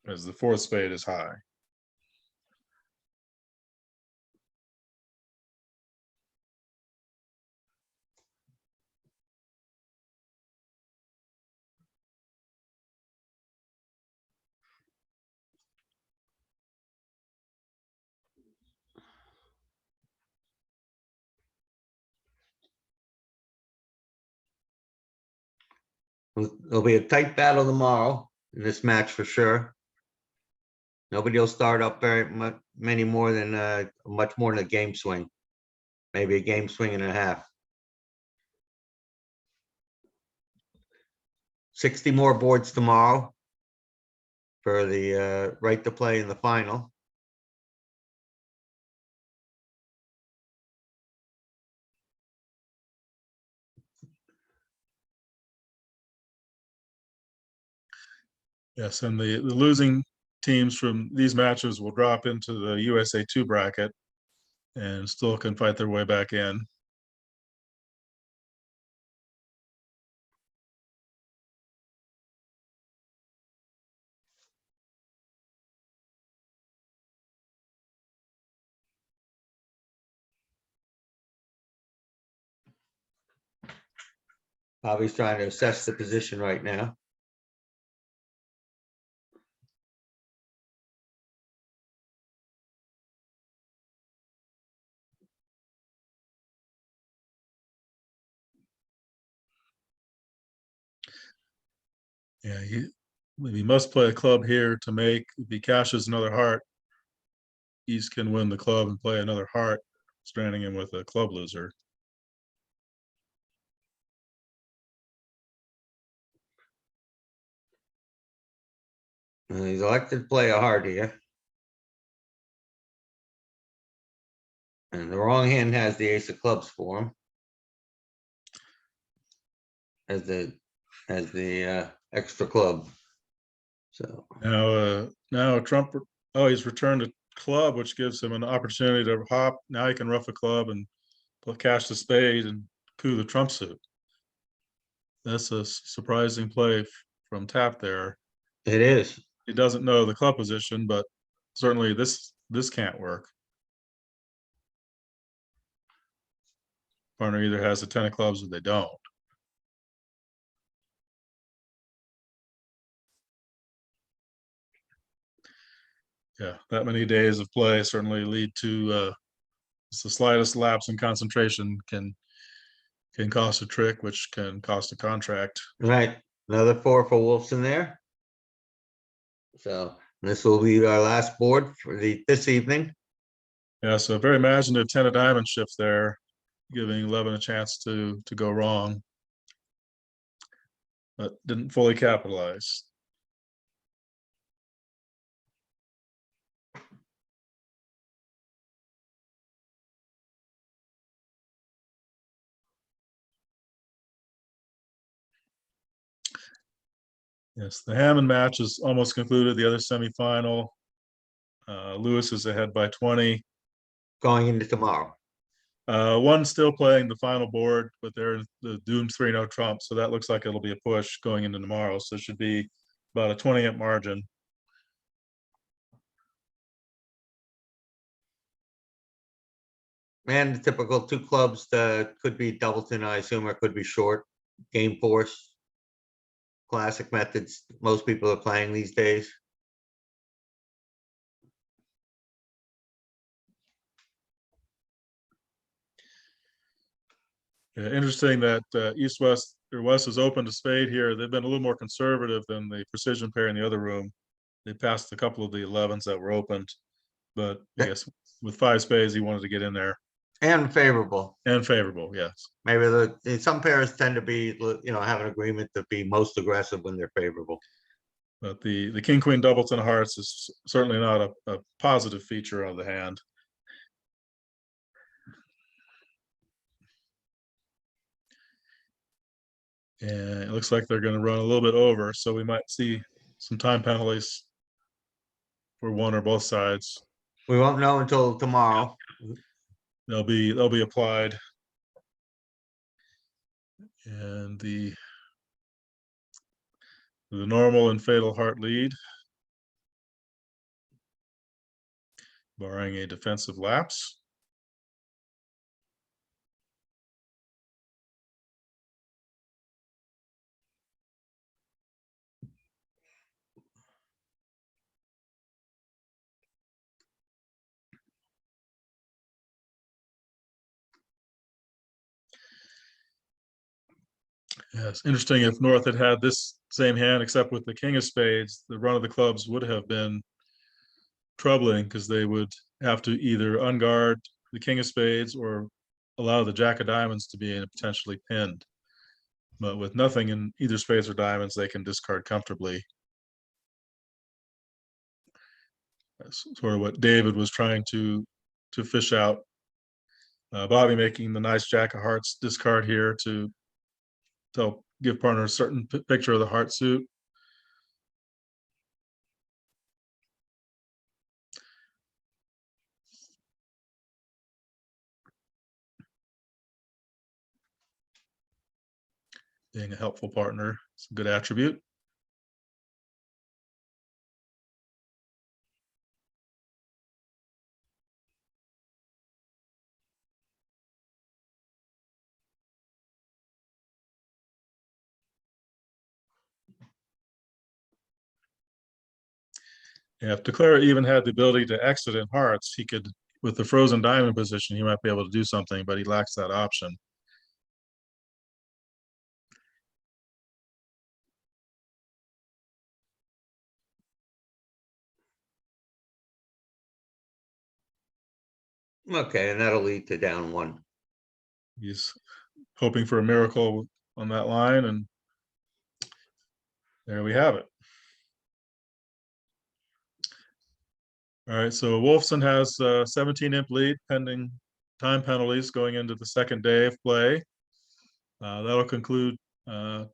As the 4th spade is high. It'll be a tight battle tomorrow in this match for sure. Nobody will start up very much, much more than a game swing, maybe a game swing and a half. 60 more boards tomorrow for the right to play in the final. Yes, and the losing teams from these matches will drop into the USA2 bracket and still can fight their way back in. Bobby's trying to assess the position right now. Yeah, he must play a club here to make. If he cashes another heart, East can win the club and play another heart, stranding him with a club loser. And he's elected to play a heart here. And the wrong hand has the ace of clubs for him. As the extra club. So Now Trump. Oh, he's returned a club, which gives him an opportunity to hop. Now he can ruff a club and cash the spade and coup the trump suit. That's a surprising play from tap there. it is. He doesn't know the club position, but certainly this can't work. Partner either has a 10 of clubs or they don't. Yeah, that many days of play certainly lead to the slightest lapse in concentration can cost a trick, which can cost a contract. Right. Another 4 for Wolfson there. So this will be our last board for this evening. Yeah, so a very imaginative 10 of diamond shift there, giving 11 a chance to go wrong, but didn't fully capitalize. Yes, the Hammond match is almost concluded. The other semifinal, Lewis is ahead by 20. Going into tomorrow. One still playing the final board, but they're the doomed 3-0 trump, so that looks like it'll be a push going into tomorrow. So it should be about a 20 margin. And the typical 2 clubs could be Doubleton, I assume, or could be short. Game force. Classic methods most people are playing these days. Yeah, interesting that East West or West is open to spade here. They've been a little more conservative than the precision pair in the other room. They passed a couple of the 11s that were opened, but I guess with 5 spades, he wanted to get in there. And favorable. And favorable, yes. Maybe some pairs tend to be, have an agreement to be most aggressive when they're favorable. But the King Queen Doubleton hearts is certainly not a positive feature of the hand. And it looks like they're going to run a little bit over, so we might see some time penalties for one or both sides. We won't know until tomorrow. They'll be applied. And the normal and fatal heart lead, barring a defensive lapse. Yes, interesting. If North had had this same hand, except with the king of spades, the run of the clubs would have been troubling because they would have to either unguard the king of spades or allow the jack of diamonds to be potentially pinned. But with nothing in either spades or diamonds, they can discard comfortably. That's sort of what David was trying to fish out. Bobby making the nice jack of hearts discard here to help give partner a certain picture of the heart suit. Being a helpful partner, it's a good attribute. Yeah, if Declara even had the ability to exit in hearts, he could, with the frozen diamond position, he might be able to do something, but he lacks that option. Okay, and that'll lead to down one. He's hoping for a miracle on that line, and there we have it. All right, so Wolfson has 17 imp lead pending time penalties going into the second day of play. That'll conclude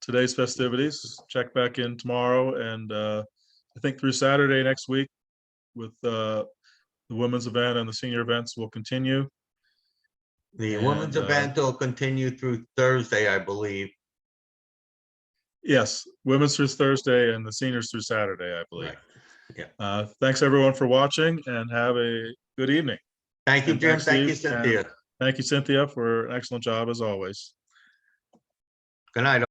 today's festivities. Check back in tomorrow, and I think through Saturday next week with the women's event and the senior events will continue. The And, women's event will continue through Thursday, I believe. Yes, women's through Thursday and the seniors through Saturday, I believe. Right. Yeah. Thanks everyone for watching, and have a good evening. Thank you, And Jim. thanks, Thank you, Steve, and Cynthia. thank you, Cynthia, for an excellent job as always. Good night.